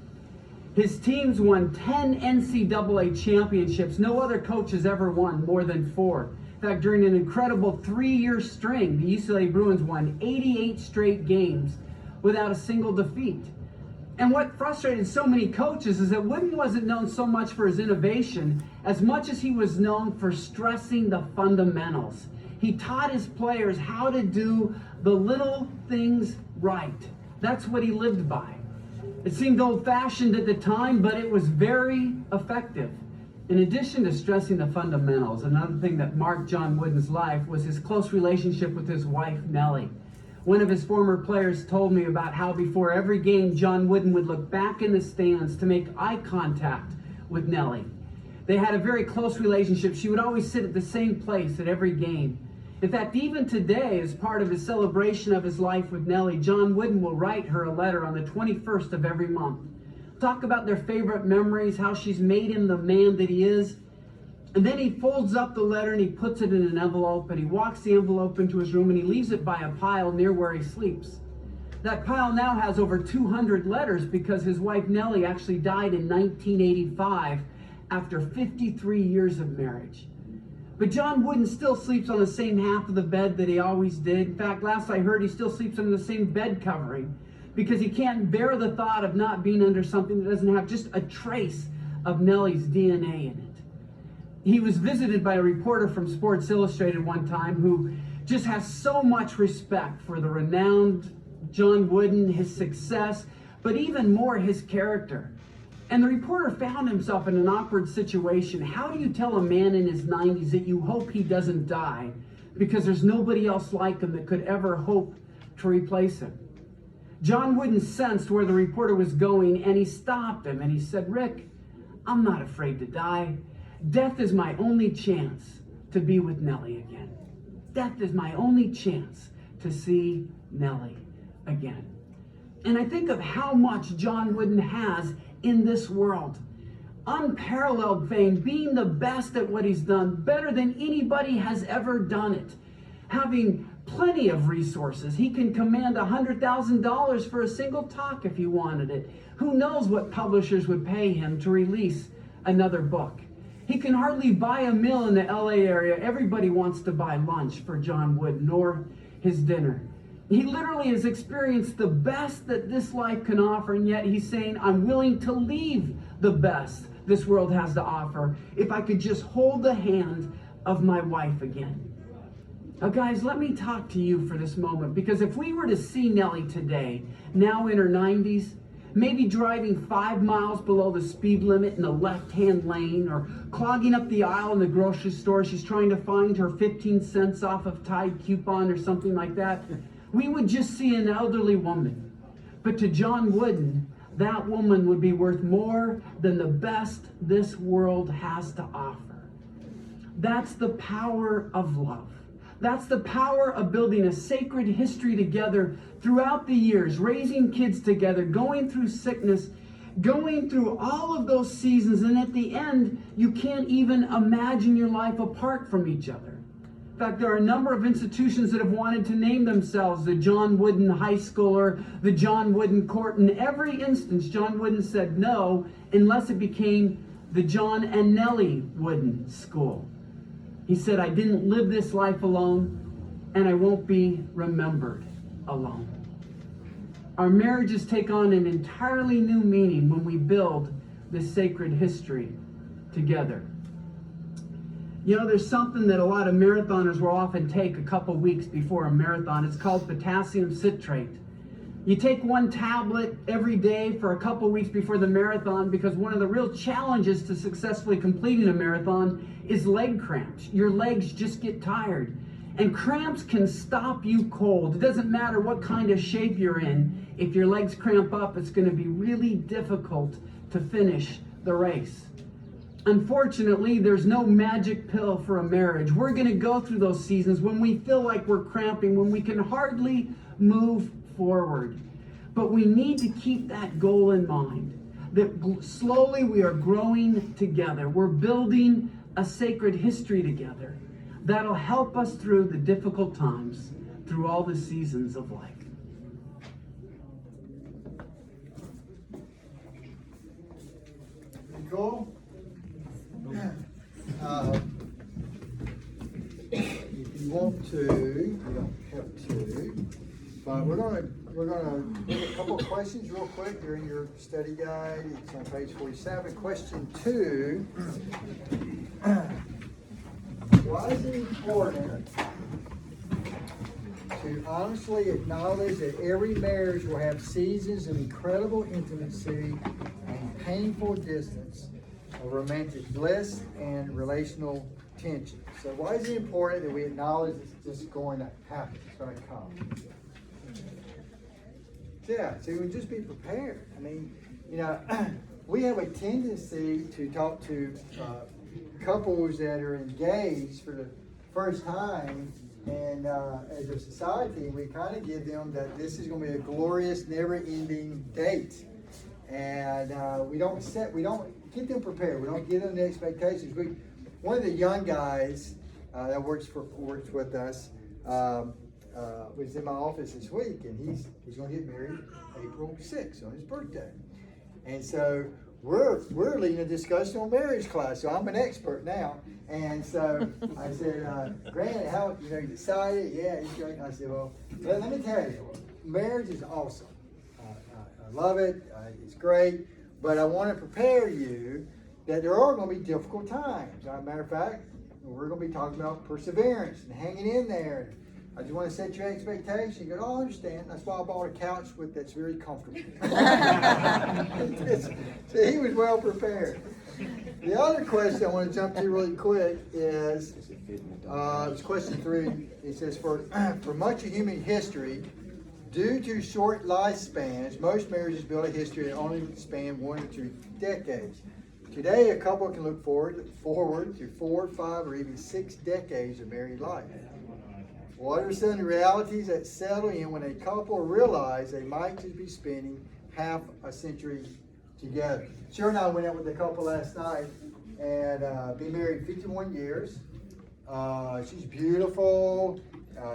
His teams won 10 NCAA championships. No other coach has ever won more than 4. In fact, during an incredible 3-year string, the UCLA Bruins won 88 straight games without a single defeat. And what frustrated so many coaches is that Wooden wasn't known so much for his innovation as much as he was known for stressing the fundamentals. He taught his players how to do the little things right. That's what he lived by. It seemed old-fashioned at the time, but it was very effective. In addition to stressing the fundamentals, another thing that marked John Wooden's life was his close relationship with his wife, Nellie. One of his former players told me about how before every game, John Wooden would look back in the stands to make eye contact with Nellie. They had a very close relationship. She would always sit at the same place at every game. In fact, even today, as part of his celebration of his life with Nellie, John Wooden will write her a letter on the 21st of every month. Talk about their favorite memories, how she's made him the man that he is. And then he folds up the letter and he puts it in an envelope, and he walks the envelope into his room and he leaves it by a pile near where he sleeps. That pile now has over 200 letters because his wife Nellie actually died in 1985 after 53 years of marriage. But John Wooden still sleeps on the same half of the bed that he always did. In fact, last I heard, he still sleeps under the same bed covering because he can't bear the thought of not being under something that doesn't have just a trace of Nellie's DNA in it. He was visited by a reporter from Sports Illustrated one time who just has so much respect for the renowned John Wooden, his success, but even more his character. And the reporter found himself in an awkward situation. How do you tell a man in his 90s that you hope he doesn't die because there's nobody else like him that could ever hope to replace him? John Wooden sensed where the reporter was going, and he stopped him and he said, "Rick, I'm not afraid to die. Death is my only chance to be with Nellie again. Death is my only chance to see Nellie again." And I think of how much John Wooden has in this world. Unparalleled fame, being the best at what he's done, better than anybody has ever done it. Having plenty of resources. He can command $100,000 for a single talk if he wanted it. Who knows what publishers would pay him to release another book. He can hardly buy a meal in the LA area. Everybody wants to buy lunch for John Wooden or his dinner. He literally has experienced the best that this life can offer, and yet he's saying, I'm willing to leave the best this world has to offer if I could just hold the hand of my wife again. Now guys, let me talk to you for this moment, because if we were to see Nellie today, now in her 90s, maybe driving 5 miles below the speed limit in the left-hand lane, or clogging up the aisle in the grocery store, she's trying to find her 15 cents off of Tide coupon or something like that, we would just see an elderly woman. But to John Wooden, that woman would be worth more than the best this world has to offer. That's the power of love. That's the power of building a sacred history together throughout the years, raising kids together, going through sickness, going through all of those seasons, and at the end, you can't even imagine your life apart from each other. In fact, there are a number of institutions that have wanted to name themselves the John Wooden High School or the John Wooden Court. In every instance, John Wooden said no, unless it became the John and Nellie Wooden School. He said, I didn't live this life alone, and I won't be remembered alone. Our marriages take on an entirely new meaning when we build this sacred history together. You know, there's something that a lot of marathoners will often take a couple weeks before a marathon. It's called potassium citrate. You take one tablet every day for a couple weeks before the marathon, because one of the real challenges to successfully completing a marathon is leg cramps. Your legs just get tired. And cramps can stop you cold. It doesn't matter what kind of shape you're in. If your legs cramp up, it's going to be really difficult to finish the race. Unfortunately, there's no magic pill for a marriage. We're going to go through those seasons when we feel like we're cramping, when we can hardly move forward. But we need to keep that goal in mind. that slowly we are growing together. We're building a sacred history together that'll help us through the difficult times, through all the seasons of life. Cool? If you want to, you don't have to, but we're gonna look at a couple of questions real quick. They're in your study guide. It's on page 47. Question 2. Why is it important to honestly acknowledge that every marriage will have seasons of incredible intimacy and painful distance, of romantic bliss and relational tension? So why is it important that we acknowledge it's just going to happen, it's going to come? Yeah, so we just be prepared. I mean, you know, we have a tendency to talk to couples that are engaged for the first time, and as a society, we kind of give them that this is going to be a glorious, never-ending date, and we don't get them prepared. We don't give them the expectations. One of the young guys that works with us was in my office this week, and he's going to get married April 6th on his birthday, and so we're leading a discussion on marriage class. So I'm an expert now, and so I said, Grant, how you excited? Yeah, he's great. And I said, well, let me tell you, marriage is awesome. I love it. It's great, but I want to prepare you that there are going to be difficult times. As a matter of fact, we're going to be talking about perseverance and hanging in there. I just want to set your expectation. You go, oh, I understand. That's why I bought a couch that's very comfortable. So he was well prepared. The other question I want to jump to really quick is, it's question 3. It says, for much of human history, due to short lifespans, most marriages build a history that only span 1 or 2 decades. Today, a couple can look forward to 4, 5, or even 6 decades of married life. What are some of the realities that settle in when a couple realize they might just be spending half a century together? Cheryl and I went out with a couple last night and been married 51 years. She's beautiful.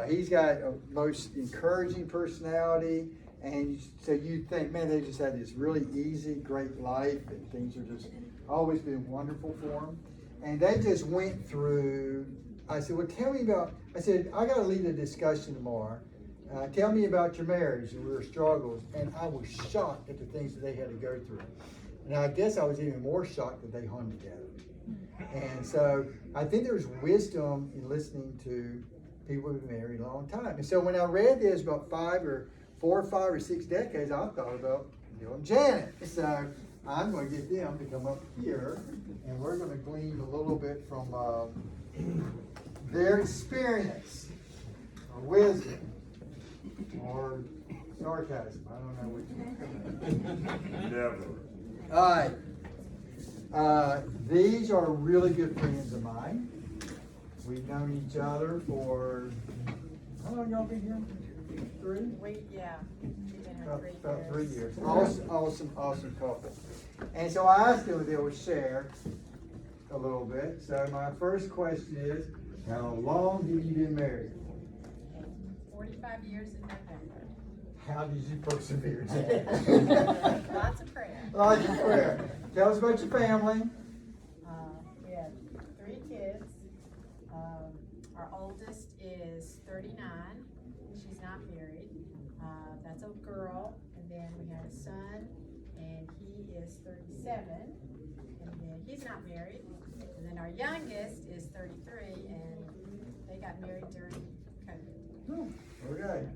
He's got a most encouraging personality. And so you think, man, they just had this really easy, great life, and things are just always been wonderful for them. And they just went through. I said, well, tell me about, I said, I got to lead a discussion tomorrow. Tell me about your marriage and your struggles. And I was shocked at the things that they had to go through. And I guess I was even more shocked that they hung together. And so I think there's wisdom in listening to people who've been married a long time. And so when I read this about 4 or 5 or 6 decades, I thought about Bill and Janet. So I'm going to get them to come up here, and we're going to glean a little bit from their experience, or wisdom, or sarcasm. I don't know which one. Never. All right. These are really good friends of mine. We've known each other for, how long y'all been here? 3? We've been here About 3 years. Awesome couple. And so I asked them if they would share a little bit. So my first question is, how long have you been married? 45 years in November. How did you persevere? Lots of prayer. Lots of prayer. Tell us about your family. We have 3 kids. Our oldest is 39. She's not married. That's a girl. And then we have a son, and he is 37. And then he's not married. And then our youngest is 33, and they got married during COVID. Okay.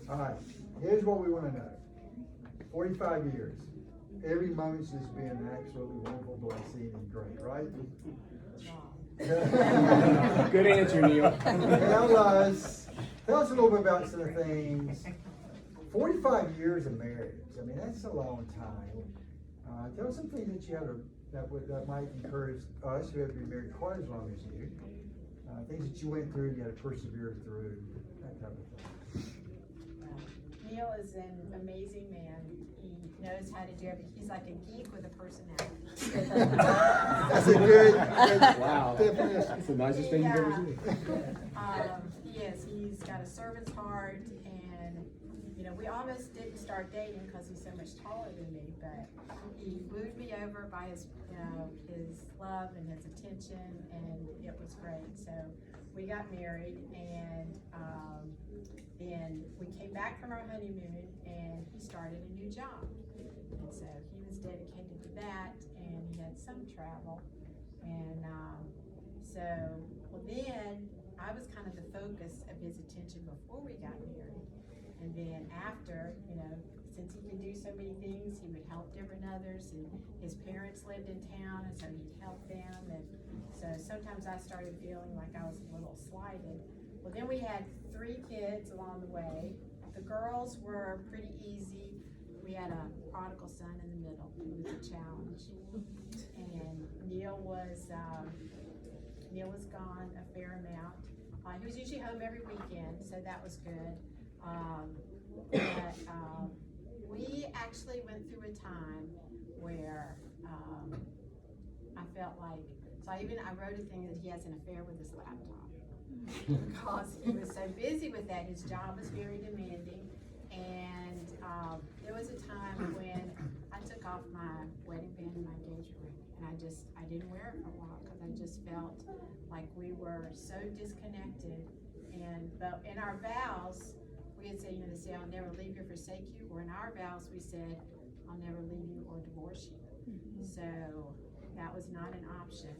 All right. Here's what we want to know. 45 years. Every moment's just been an absolutely wonderful blessing and great, right? Good answer, Neil. Tell us a little bit about some things. 45 years of marriage. I mean, that's a long time. Tell us some things that you had that might encourage us who have been married quite as long as you. Things that you went through, you had to persevere through, that type of thing. Neil is an amazing man. He knows how to do everything. He's like a geek with a personality. That's a good definition. That's the nicest thing you've ever seen. Yes, he's got a servant's heart, and you know, we almost didn't start dating because he's so much taller than me, but he wooed me over by his, you know, his love and his attention, and it was great. So we got married, and then we came back from our honeymoon, and he started a new job, and so he was dedicated to that, and he had some travel, and well, then I was kind of the focus of his attention before we got married. And then after, you know, since he could do so many things, he would help different others, and his parents lived in town, and so he'd help them. And so sometimes I started feeling like I was a little slighted. Well, then we had 3 kids along the way. The girls were pretty easy. We had a prodigal son in the middle who was a challenge. And Neil was gone a fair amount. He was usually home every weekend, so that was good. We actually went through a time where I felt like, so I wrote a thing that he has an affair with his laptop because he was so busy with that. His job was very demanding, and there was a time when I took off my wedding band and my engagement ring, and I didn't wear it for a while because I just felt like we were so disconnected. But in our vows, we had said, you know, they say, I'll never leave you or forsake you. Or in our vows, we said, I'll never leave you or divorce you. So that was not an option.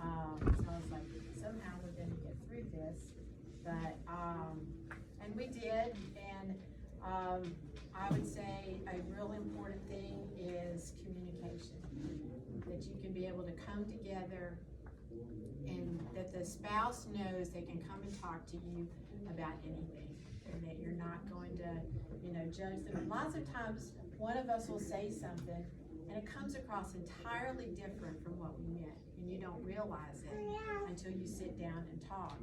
So I was like, somehow we're going to get through this. But, and we did. And I would say a real important thing is communication. That you can be able to come together, and that the spouse knows they can come and talk to you about anything, and that you're not going to, you know, judge them. And lots of times one of us will say something and it comes across entirely different from what we meant, and you don't realize it until you sit down and talk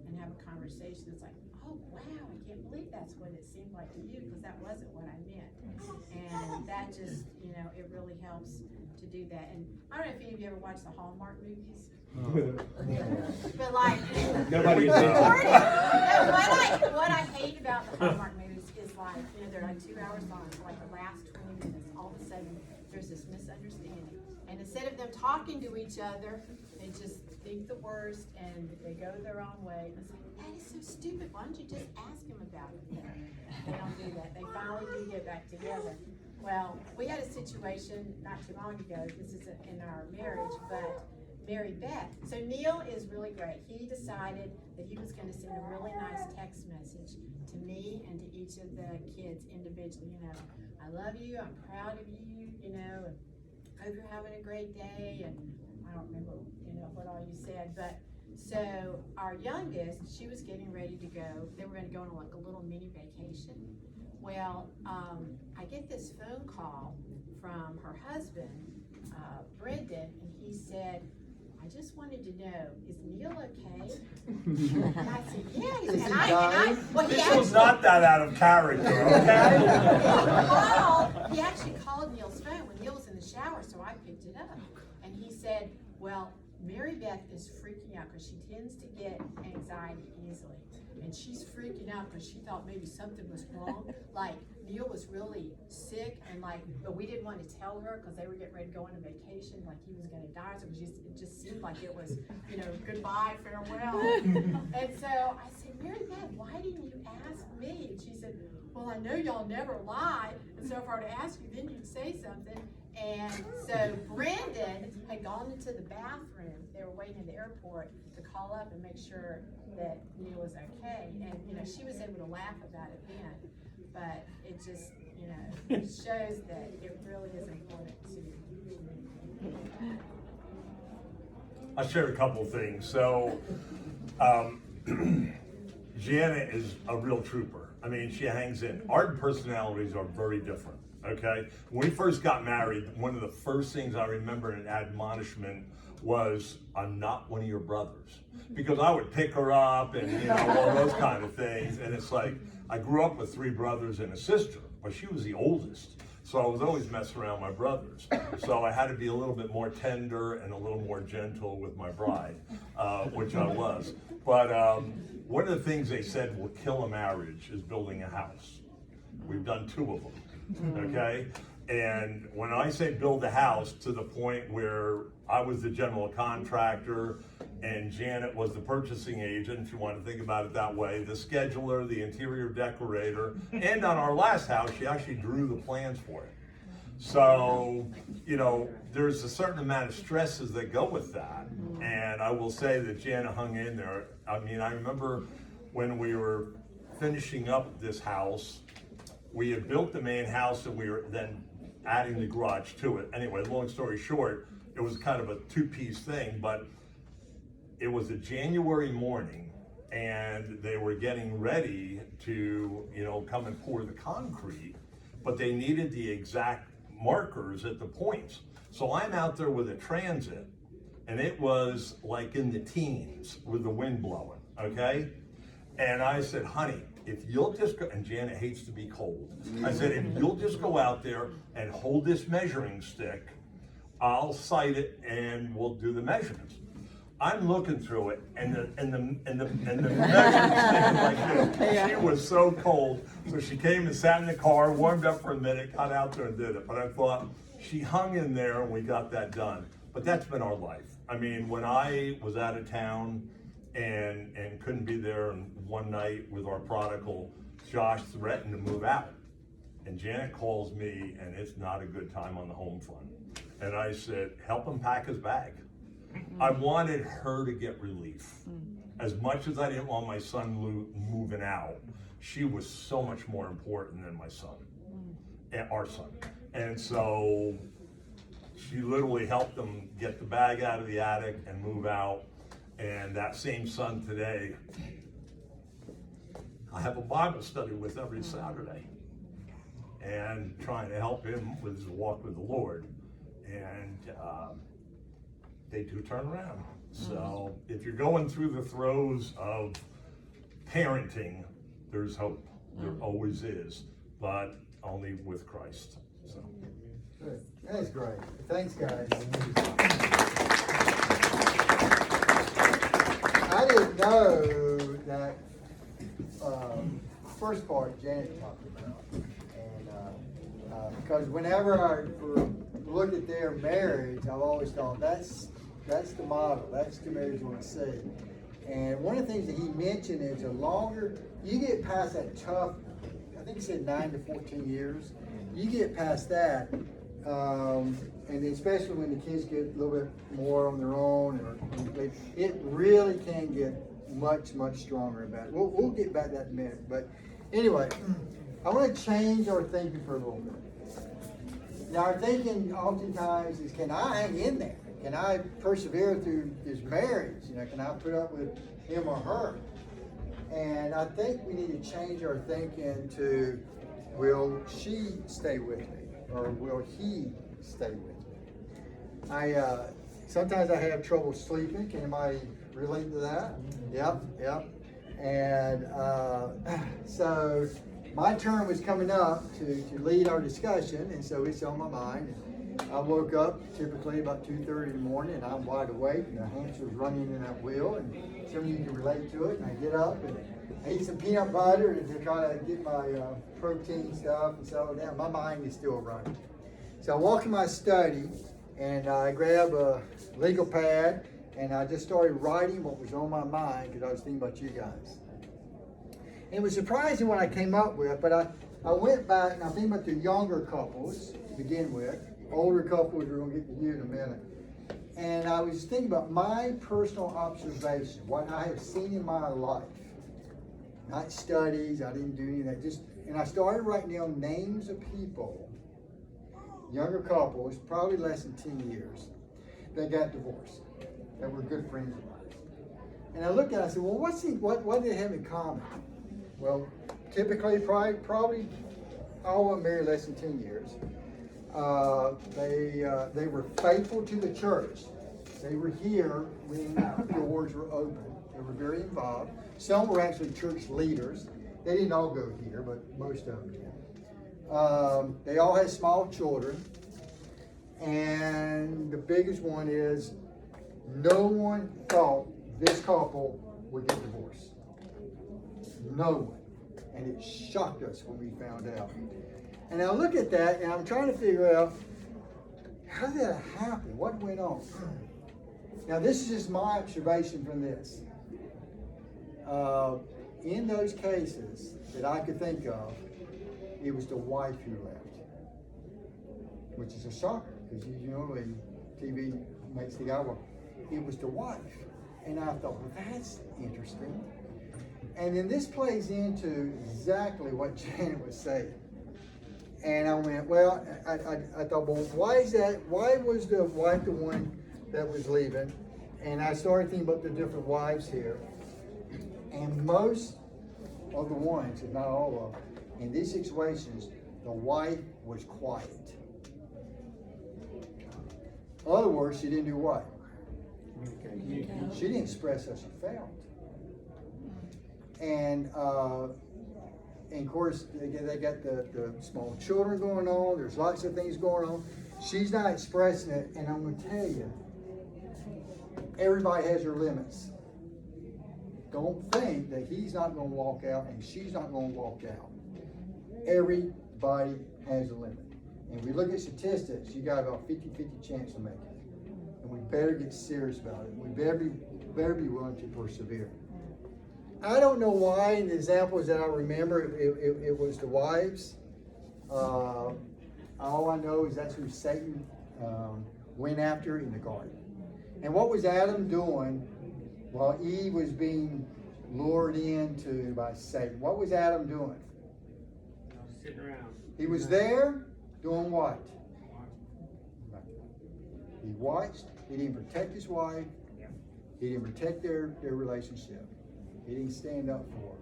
and have a conversation. It's like, oh wow, I can't believe that's what it seemed like to you, because that wasn't what I meant. And that just, you know, it really helps to do that. And I don't know if any of you ever watched the Hallmark movies. But like, Nobody what I hate about the Hallmark movies is, like, you know, they're like 2 hours long, for like the last 20 minutes, all of a sudden there's this misunderstanding, and instead of them talking to each other, they just think the worst and they go their own way. And it's like, that is so stupid. Why don't you just ask him about it? They don't do that. They finally do get back together. Well, we had a situation not too long ago. This is in our marriage, but Mary Beth. So Neil is really great. He decided that he was going to send a really nice text message to me and to each of the kids individually. You know, I love you. I'm proud of you. You know, and hope you're having a great day. And I don't remember, you know, what all you said, but so our youngest, she was getting ready to go. They were going to go on like a little mini vacation. Well, I get this phone call from her husband, Brendan, and he said, I just wanted to know, is Neil okay? And I said, yeah. This was not that out of character, okay? He actually called Neil's phone when Neil was in the shower, so I picked it up. And he said, well, Mary Beth is freaking out because she tends to get anxiety easily. And she's freaking out because she thought maybe something was wrong. Like, Neil was really sick, and like, but we didn't want to tell her because they were getting ready to go on a vacation, like he was going to die. So it just seemed like it was, you know, goodbye, farewell. And so I said, Mary Beth, why didn't you ask me? And she said, well, I know y'all never lie, and so if I were to ask you, then you'd say something. And so Brandon had gone into the bathroom. They were waiting at the airport to call up and make sure that Neil was okay. And, you know, she was able to laugh about it then. But it just, you know, it shows that it really is important to. I'll share a couple things. So, Jana is a real trooper. I mean, she hangs in. Our personalities are very different, okay? When we first got married, one of the first things I remember in admonishment was, I'm not one of your brothers. Because I would pick her up and, you know, all those kind of things. And it's like, I grew up with 3 brothers and a sister, but she was the oldest. So I was always messing around my brothers. So I had to be a little bit more tender and a little more gentle with my bride, which I was. But one of the things they said will kill a marriage is building a house. We've done 2 of them, okay? And when I say build a house, to the point where I was the general contractor and Janet was the purchasing agent, if you want to think about it that way, the scheduler, the interior decorator, and on our last house, she actually drew the plans for it. So, you know, there's a certain amount of stresses that go with that. And I will say that Janet hung in there. I mean, I remember when we were finishing up this house, we had built the main house and we were then adding the garage to it. Anyway, long story short, it was kind of a 2-piece thing, but it was a January morning and they were getting ready to, you know, come and pour the concrete, but they needed the exact markers at the points. So I'm out there with a Transit and it was like in the teens with the wind blowing, okay? And I said, honey, if you'll just go, and Janet hates to be cold. I said, if you'll just go out there and hold this measuring stick, I'll sight it and we'll do the measurements. I'm looking through it and the measuring stick was like this. She was so cold. So she came and sat in the car, warmed up for a minute, got out there and did it. But I thought, she hung in there and we got that done. But that's been our life. I mean, when I was out of town and couldn't be there, and one night with our prodigal, Josh threatened to move out. And Janet calls me and it's not a good time on the home front. And I said, help him pack his bag. I wanted her to get relief. As much as I didn't want my son moving out, she was so much more important than my son, and our son. And so she literally helped him get the bag out of the attic and move out. And that same son today, I have a Bible study with every Saturday and trying to help him with his walk with the Lord. And they do turn around. So if you're going through the throes of parenting, there's hope. There always is, but only with Christ. So. Good. That's great. Thanks, guys. I didn't know that first part Janet talked about, and because whenever I look at their marriage, I've always thought that's the model. That's the marriage you want to see. And one of the things that he mentioned is the longer you get past that tough, I think he said 9 to 14 years, you get past that, and especially when the kids get a little bit more on their own, it really can get much, much stronger about it. We'll get back to that in a minute. But anyway, I want to change our thinking for a little bit. Now, our thinking oftentimes is, can I hang in there? Can I persevere through this marriage? You know, can I put up with him or her? And I think we need to change our thinking to, will she stay with me? Or will he stay with me? Sometimes I have trouble sleeping. Can anybody relate to that? Yep. And so my turn was coming up to lead our discussion, and so it's on my mind. I woke up typically about 2:30 in the morning, and I'm wide awake, and the hamster's running in that wheel, and some of you can relate to it. And I get up and I eat some peanut butter to try to get my protein stuff and settle down. My mind is still running. So I walk in my study, and I grab a legal pad, and I just started writing what was on my mind because I was thinking about you guys. And it was surprising what I came up with, but I went back and I'm thinking about the younger couples to begin with. Older couples we're going to get to you in a minute. And I was thinking about my personal observation, what I have seen in my life. Not studies, I didn't do any of that. And I started writing down names of people, younger couples, probably less than 10 years, that got divorced, that were good friends of mine. And I looked at it and I said, well, what do they have in common? Well, typically, probably all of them married less than 10 years. They were faithful to the church. They were here when the doors were open. They were very involved. Some were actually church leaders. They didn't all go here, but most of them did. They all had small children. And the biggest one is no one thought this couple would get divorced. No one. And it shocked us when we found out. And I look at that and I'm trying to figure out, how did that happen? What went on? Now this is just my observation from this. In those cases that I could think of, it was the wife who left, which is a shocker because usually TV makes the guy work. It was the wife, and I thought, well, that's interesting. And then this plays into exactly what Janet was saying. And I went, well, I thought, well, why is that? Why was the wife the one that was leaving? And I started thinking about the different wives here. And most of the ones, if not all of them, in these situations, the wife was quiet. In other words, she didn't do what? She didn't express how she felt. And of course, they got the small children going on. There's lots of things going on. She's not expressing it, and I'm going to tell you, everybody has their limits. Don't think that he's not going to walk out and she's not going to walk out. Everybody has a limit. And we look at statistics, you got about 50-50 chance to make it. And we better get serious about it. We better be willing to persevere. I don't know why in the examples that I remember, it was the wives. All I know is that's who Satan went after in the garden. And what was Adam doing while Eve was being lured into by Satan? What was Adam doing? Sitting around. He was there doing what? He watched. He didn't protect his wife. He didn't protect their relationship. He didn't stand up for her.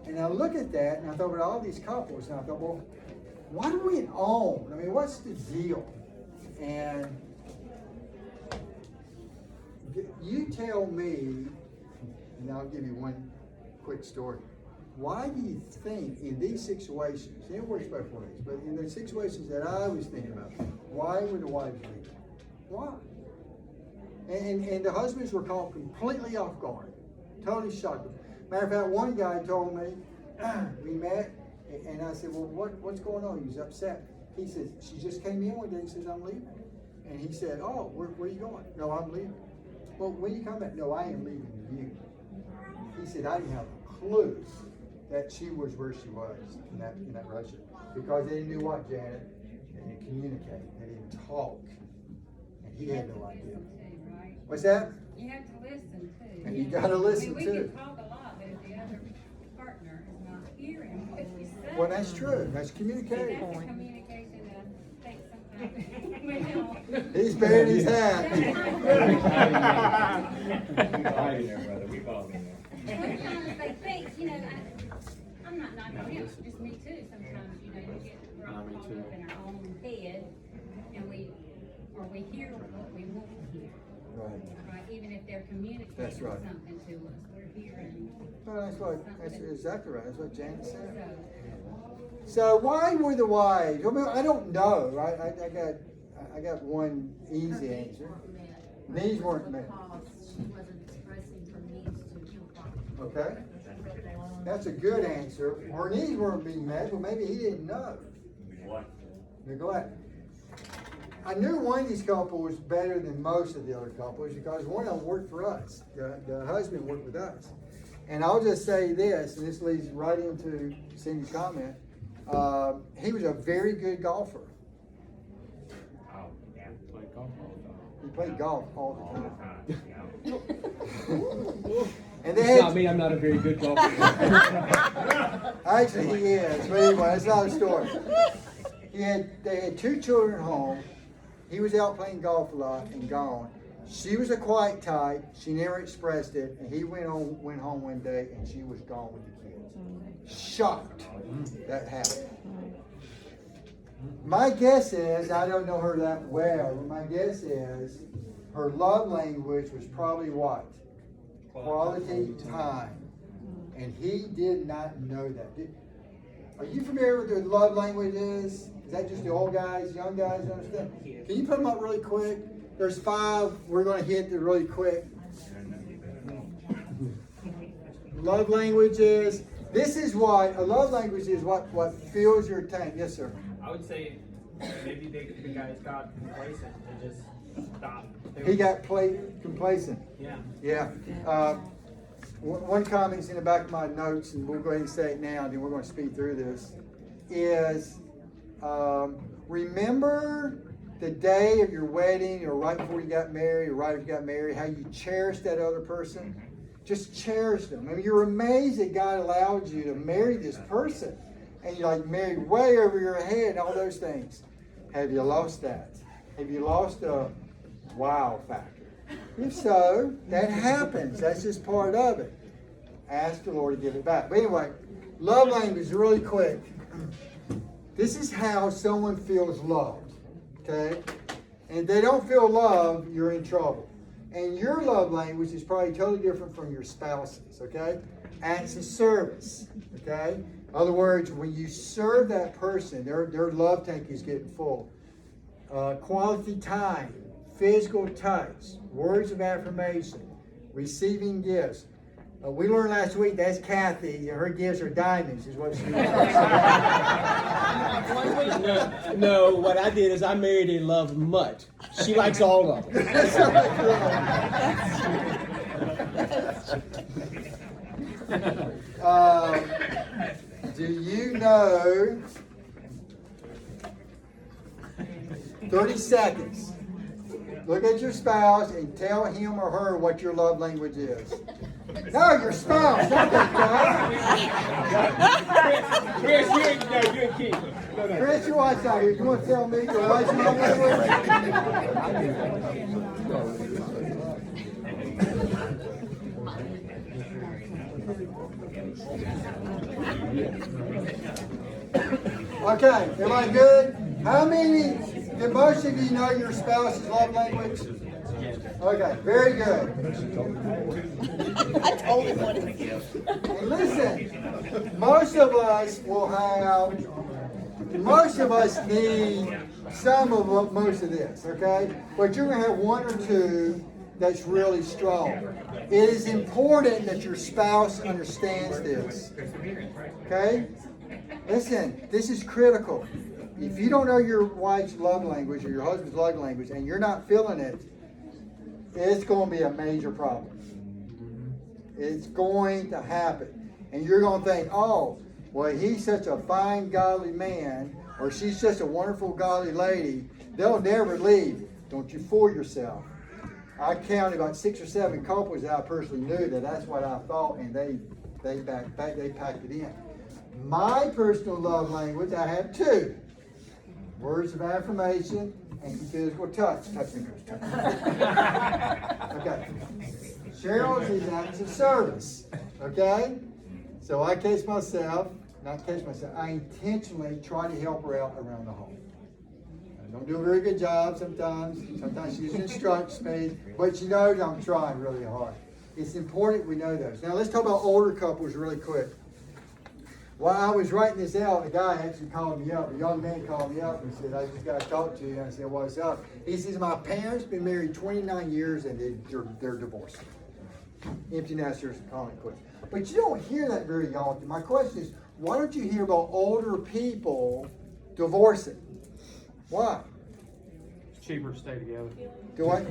And I look at that and I thought about all these couples and I thought, well, what do we own? I mean, what's the deal? And you tell me, and I'll give you one quick story. Why do you think in these situations, and it works both ways, but in the situations that I was thinking about, why were the wives leaving? Why? And the husbands were caught completely off guard, totally shocked. Matter of fact, one guy told me, we met, and I said, well, what's going on? He was upset. He said, she just came in one day and says, I'm leaving. And he said, oh, where are you going? No, I'm leaving. Well, when you come back, no, I am leaving you. He said, I didn't have a clue that she was where she was in that relationship. Because they didn't do what, Janet? They didn't communicate. They didn't talk. And he had no idea. What's that? You have to listen too. And you gotta listen we too. can talk a lot, but if the other partner is not hearing what you say. Well, that's true. That's communicating. That's the communication that I think sometimes we He's buried his hat. Sometimes they think, I'm not knocking on him, just me too. Sometimes, you get we're all caught up in our own head, and we hear what we want to hear. Right. Even if they're communicating That's right. something to us, we're hearing. Well, that's exactly right. That's what Janet said. So why were the wives? I mean, I don't know. I got one easy answer. These weren't met. She wasn't expressing her needs to him. Okay. That's a good answer. Her needs weren't being met, but maybe he didn't know. Neglect. I knew one of these couples was better than most of the other couples because one of them worked for us. The husband worked with us. And I'll just say this, and this leads right into Cindy's comment. He was a very good golfer. He played golf all the time. And they Not me, I'm not a very good golfer. Actually, he is. But anyway, that's not a story. They had 2 children at home. He was out playing golf a lot and gone. She was a quiet type. She never expressed it. And he went home one day and she was gone with the kids. Shocked that happened. My guess is, I don't know her that well, but my guess is her love language was probably what? Quality time. And he did not know that. Are you familiar with what the love language is? Is that just the old guys, young guys understand? Can you put them up really quick? There's 5 we're going to hit really quick. Love languages. This is what, a love language is what fills your tank. Yes, sir. I would say maybe the guys got complacent and just stopped. He got complacent. Yeah. Yeah. One comment's in the back of my notes, and we'll go ahead and say it now, and then we're going to speed through this, is remember the day of your wedding, or right before you got married, or right after you got married, how you cherished that other person? Just cherish them. I mean, you're amazed that God allowed you to marry this person, and you're like married way over your head and all those things. Have you lost that? Have you lost the wow factor? If so, that happens. That's just part of it. Ask the Lord to give it back. But anyway, love language, really quick. This is how someone feels loved. Okay? And if they don't feel loved, you're in trouble. And your love language is probably totally different from your spouse's. Okay? Acts of service. Okay? In other words, when you serve that person, their love tank is getting full. Quality time. Physical touch, words of affirmation, receiving gifts. We learned last week that's Kathy. Her gifts are diamonds, is what she was. No, what I did is I married a love mutt. She likes all of them. Do you know 30 seconds? Look at your spouse and tell him or her what your love language is. No, your spouse, not that guy. Chris, you ain't keep. Chris, you watch out here. You want to tell me your wife's love language? Okay, everybody good? How many? Do most of you know your spouse's love language? Okay, very good. I told him what it is. And listen, most of us need some of most of this, okay? But you're going to have 1 or 2 that's really strong. It is important that your spouse understands this, okay? Listen, this is critical. If you don't know your wife's love language or your husband's love language and you're not feeling it, it's going to be a major problem. It's going to happen. And you're going to think, oh, well, he's such a fine, godly man, or she's such a wonderful, godly lady, they'll never leave. Don't you fool yourself. I counted about 6 or 7 couples that I personally knew that's what I thought, and they packed it in. My personal love language, I have 2. Words of affirmation and physical touch. Touch me, Chris. Touch me. Okay. Cheryl's is acts of service. Okay? So I I intentionally try to help her out around the home. I don't do a very good job sometimes. Sometimes she just instructs me, but she knows I'm trying really hard. It's important we know those. Now let's talk about older couples really quick. While I was writing this out, a guy actually called me up. A young man called me up and said, I just got to talk to you. And I said, what's up? He says, my parents been married 29 years and they're divorced. Empty nesters, call it quits. But you don't hear that very often. My question is, why don't you hear about older people divorcing? Why? Cheaper to stay together. Do I?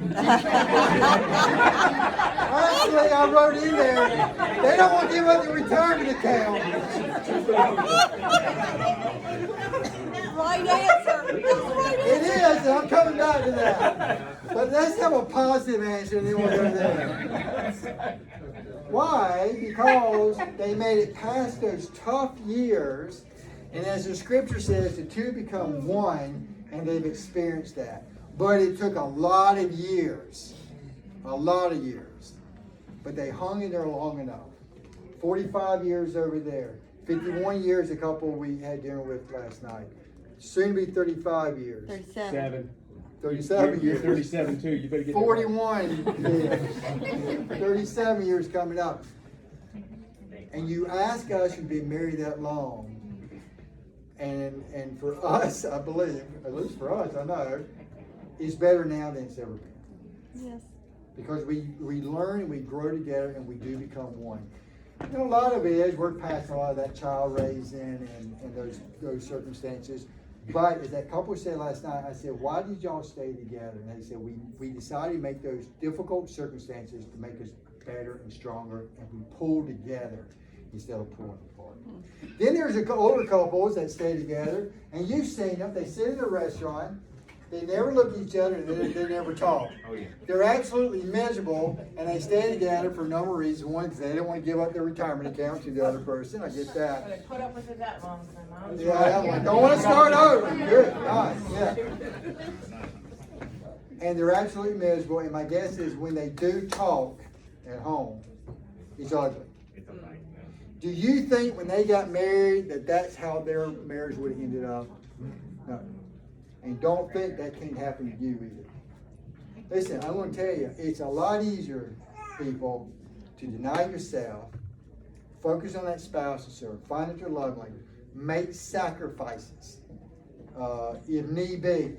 Honestly, I wrote in there, they don't want to give up the retirement account. Right answer. It is, and I'm coming back to that. But let's have a positive answer and then we'll go there. Why? Because they made it past those tough years, and as the scripture says, the 2 become 1, and they've experienced that. But it took a lot of years. But they hung in there long enough. 45 years over there. 51 years, a couple we had dinner with last night. Soon to be 35 years. 37. 37 You're years. 37 too. You better get 41 years. 37 years coming up. And you ask us who've been married that long, And for us, I believe, at least for us, I know, it's better now than it's ever been. Yes. Because we learn and we grow together and we do become one. And a lot of it is we're past a lot of that child raising and those circumstances. But as that couple said last night, I said, why did y'all stay together? And they said, we decided to make those difficult circumstances to make us better and stronger, and we pulled together instead of pulling apart. Then there's older couples that stay together, and you've seen them. They sit in a restaurant, they never look at each other, and they never talk. Oh, yeah. They're absolutely miserable, and they stay together for a number of reasons. One, because they don't want to give up their retirement account to the other person. I get that. But I put up with it that long, so Mom. Yeah, don't want to start over. Good, nice, yeah. And they're absolutely miserable, and my guess is when they do talk at home, it's ugly. Do you think when they got married that that's how their marriage would have ended up? No. And don't think that can't happen to you either. Listen, I want to tell you, it's a lot easier, people, to deny yourself, focus on that spouse and serve, find out your love language, make sacrifices, if need be.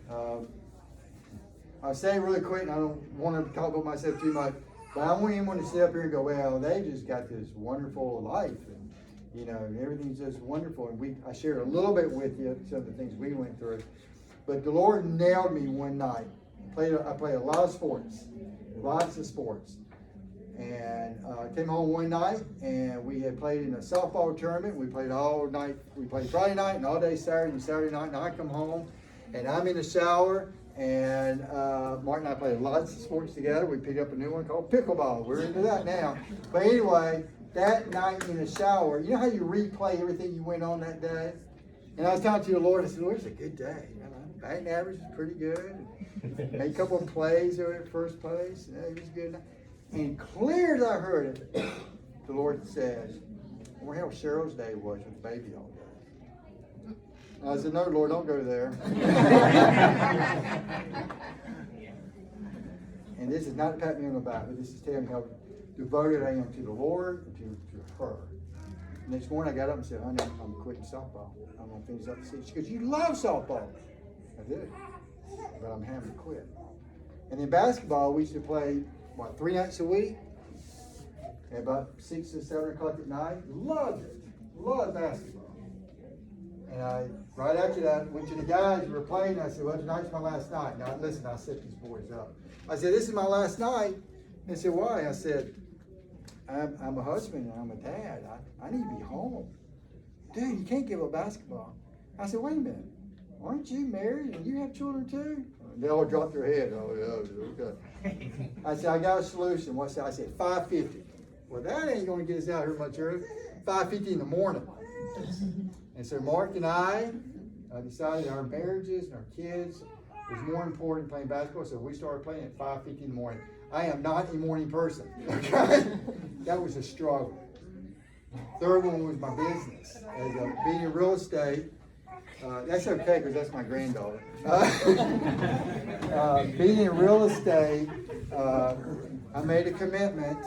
I'll say it really quick, and I don't want to talk about myself too much, but I want anyone to sit up here and go, well, they just got this wonderful life, and you know, everything's just wonderful. And I shared a little bit with you some of the things we went through, but the Lord nailed me one night. I played a lot of sports, lots of sports, and I came home one night, and we had played in a softball tournament. We played all night. We played Friday night and all day Saturday and Saturday night. And I come home, and I'm in the shower. And Mark and I played lots of sports together. We picked up a new one called pickleball. We're into that now. But anyway, that night in the shower, you know how you replay everything you went on that day? And I was talking to the Lord, I said, Lord, it's a good day. You know, batting average is pretty good. Made a couple of plays over at first place. And it was good. And clear as I heard it, the Lord says, I wonder how Cheryl's day was with the baby all day. I said, no, Lord, don't go there. And this is not to pat me on the back, but this is telling me how devoted I am to the Lord and to her. Next morning I got up and said, honey, I'm quitting softball. I'm going to finish up the season. She goes, you love softball. I did, but I'm having to quit. And then basketball, we used to play, 3 nights a week? At about 6 or 7 o'clock at night. Loved it. Loved basketball. And right after that, went to the guys who were playing. I said, well, tonight's my last night. Now, listen, I set these boys up. I said, this is my last night. They said, why? I said, I'm a husband and I'm a dad. I need to be home. Dude, you can't give up basketball. I said, wait a minute. Aren't you married and you have children too? They all dropped their head. Oh, yeah, okay. I said, I got a solution. What's that? I said, 5:50. Well, that ain't going to get us out here much earlier. 5:50 in the morning. And so Mark and I decided our marriages and our kids was more important than playing basketball. So we started playing at 5:50 in the morning. I am not a morning person. Okay, that was a struggle. Third one was my business. As being in real estate, that's okay because that's my granddaughter. Being in real estate, I made a commitment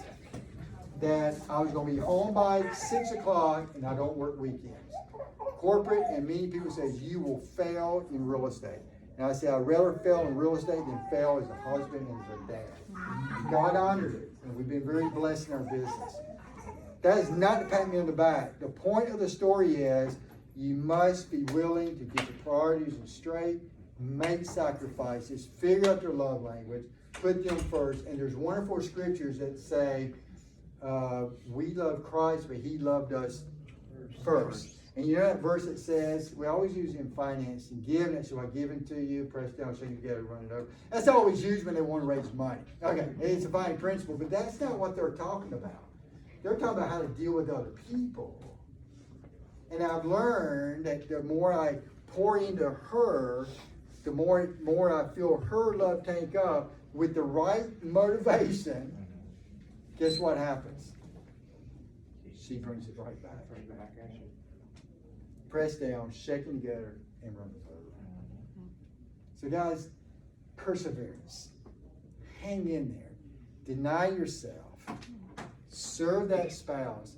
that I was going to be home by 6 o'clock and I don't work weekends. Corporate and many people say you will fail in real estate. And I say I'd rather fail in real estate than fail as a husband and as a dad. God honored it, and we've been very blessed in our business. That is not to pat me on the back. The point of the story is you must be willing to get your priorities straight, make sacrifices, figure out their love language, put them first. And there's wonderful scriptures that say we love Christ, but He loved us first. And you know that verse that says, we always use it in finance, and giving it, so I give it to you, press down, shaking together, run it over. That's always used when they want to raise money. Okay, it's a fine principle, but that's not what they're talking about. They're talking about how to deal with other people. And I've learned that the more I pour into her, the more I feel her love tank up with the right motivation. Guess what happens? She brings it right back. Press down, shaking together, and run it over. So guys, perseverance. Hang in there. Deny yourself. Serve that spouse.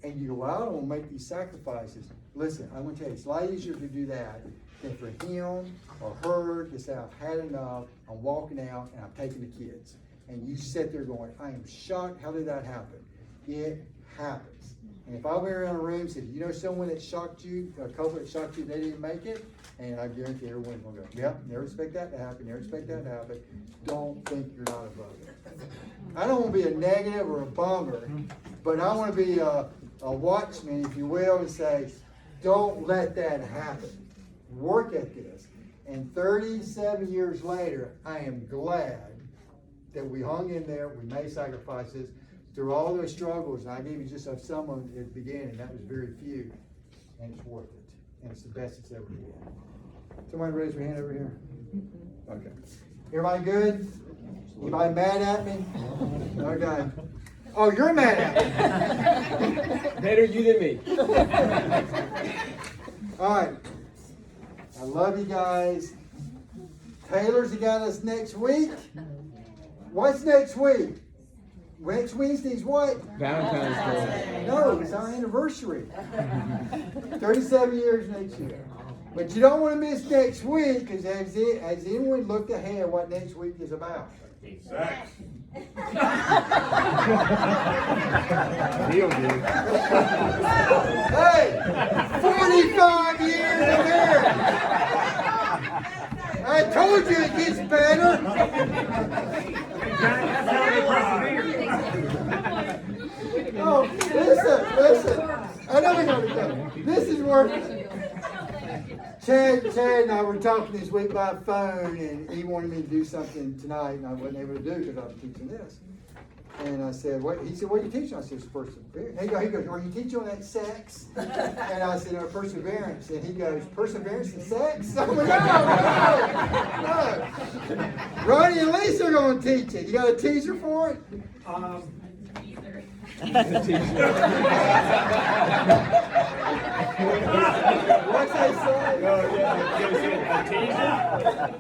and you go, well, I don't wanna make these sacrifices. Listen, I'm gonna tell you, it's a lot easier to do that than for him or her to say, I've had enough, I'm walking out and I'm taking the kids. And you sit there going, I am shocked, how did that happen? It happens. And if I went around the room and said, you know someone that shocked you, a couple that shocked you, they didn't make it? And I guarantee everyone's gonna go, yep, never expect that to happen, never expect that to happen. Don't think you're not above it. I don't wanna be a negative or a bummer, but I wanna be a watchman, if you will, and say, don't let that happen. Work at this. And 37 years later, I am glad that we hung in there, we made sacrifices through all those struggles, and I gave you just some of them at the beginning, that was very few, and it's worth it, and it's the best it's ever been. Somebody raise your hand over here. Okay. Everybody good? Anybody mad at me? Okay. Oh, you're mad at me. Better you than me. All right. I love you guys. Taylor's got us next week. What's next week? Next Wednesday's what? Valentine's Day. No, it's our anniversary. 37 years next year. But you don't want to miss next week, because has anyone looked ahead at what next week is about? Sex. He'll do. Hey, 45 years of marriage. I told you it gets better. Oh, listen. I know we gotta go. This is working. Chad and I were talking this week by phone, and he wanted me to do something tonight, and I wasn't able to do it because I was teaching this. And I said, what? He said, what are you teaching? I said, it's perseverance. He goes, are you teaching on that sex? And I said, no, perseverance. And he goes, perseverance and sex? I'm like, no. Ronnie and Lisa are going to teach it. You got a teaser for it? What's that say? Oh, yeah.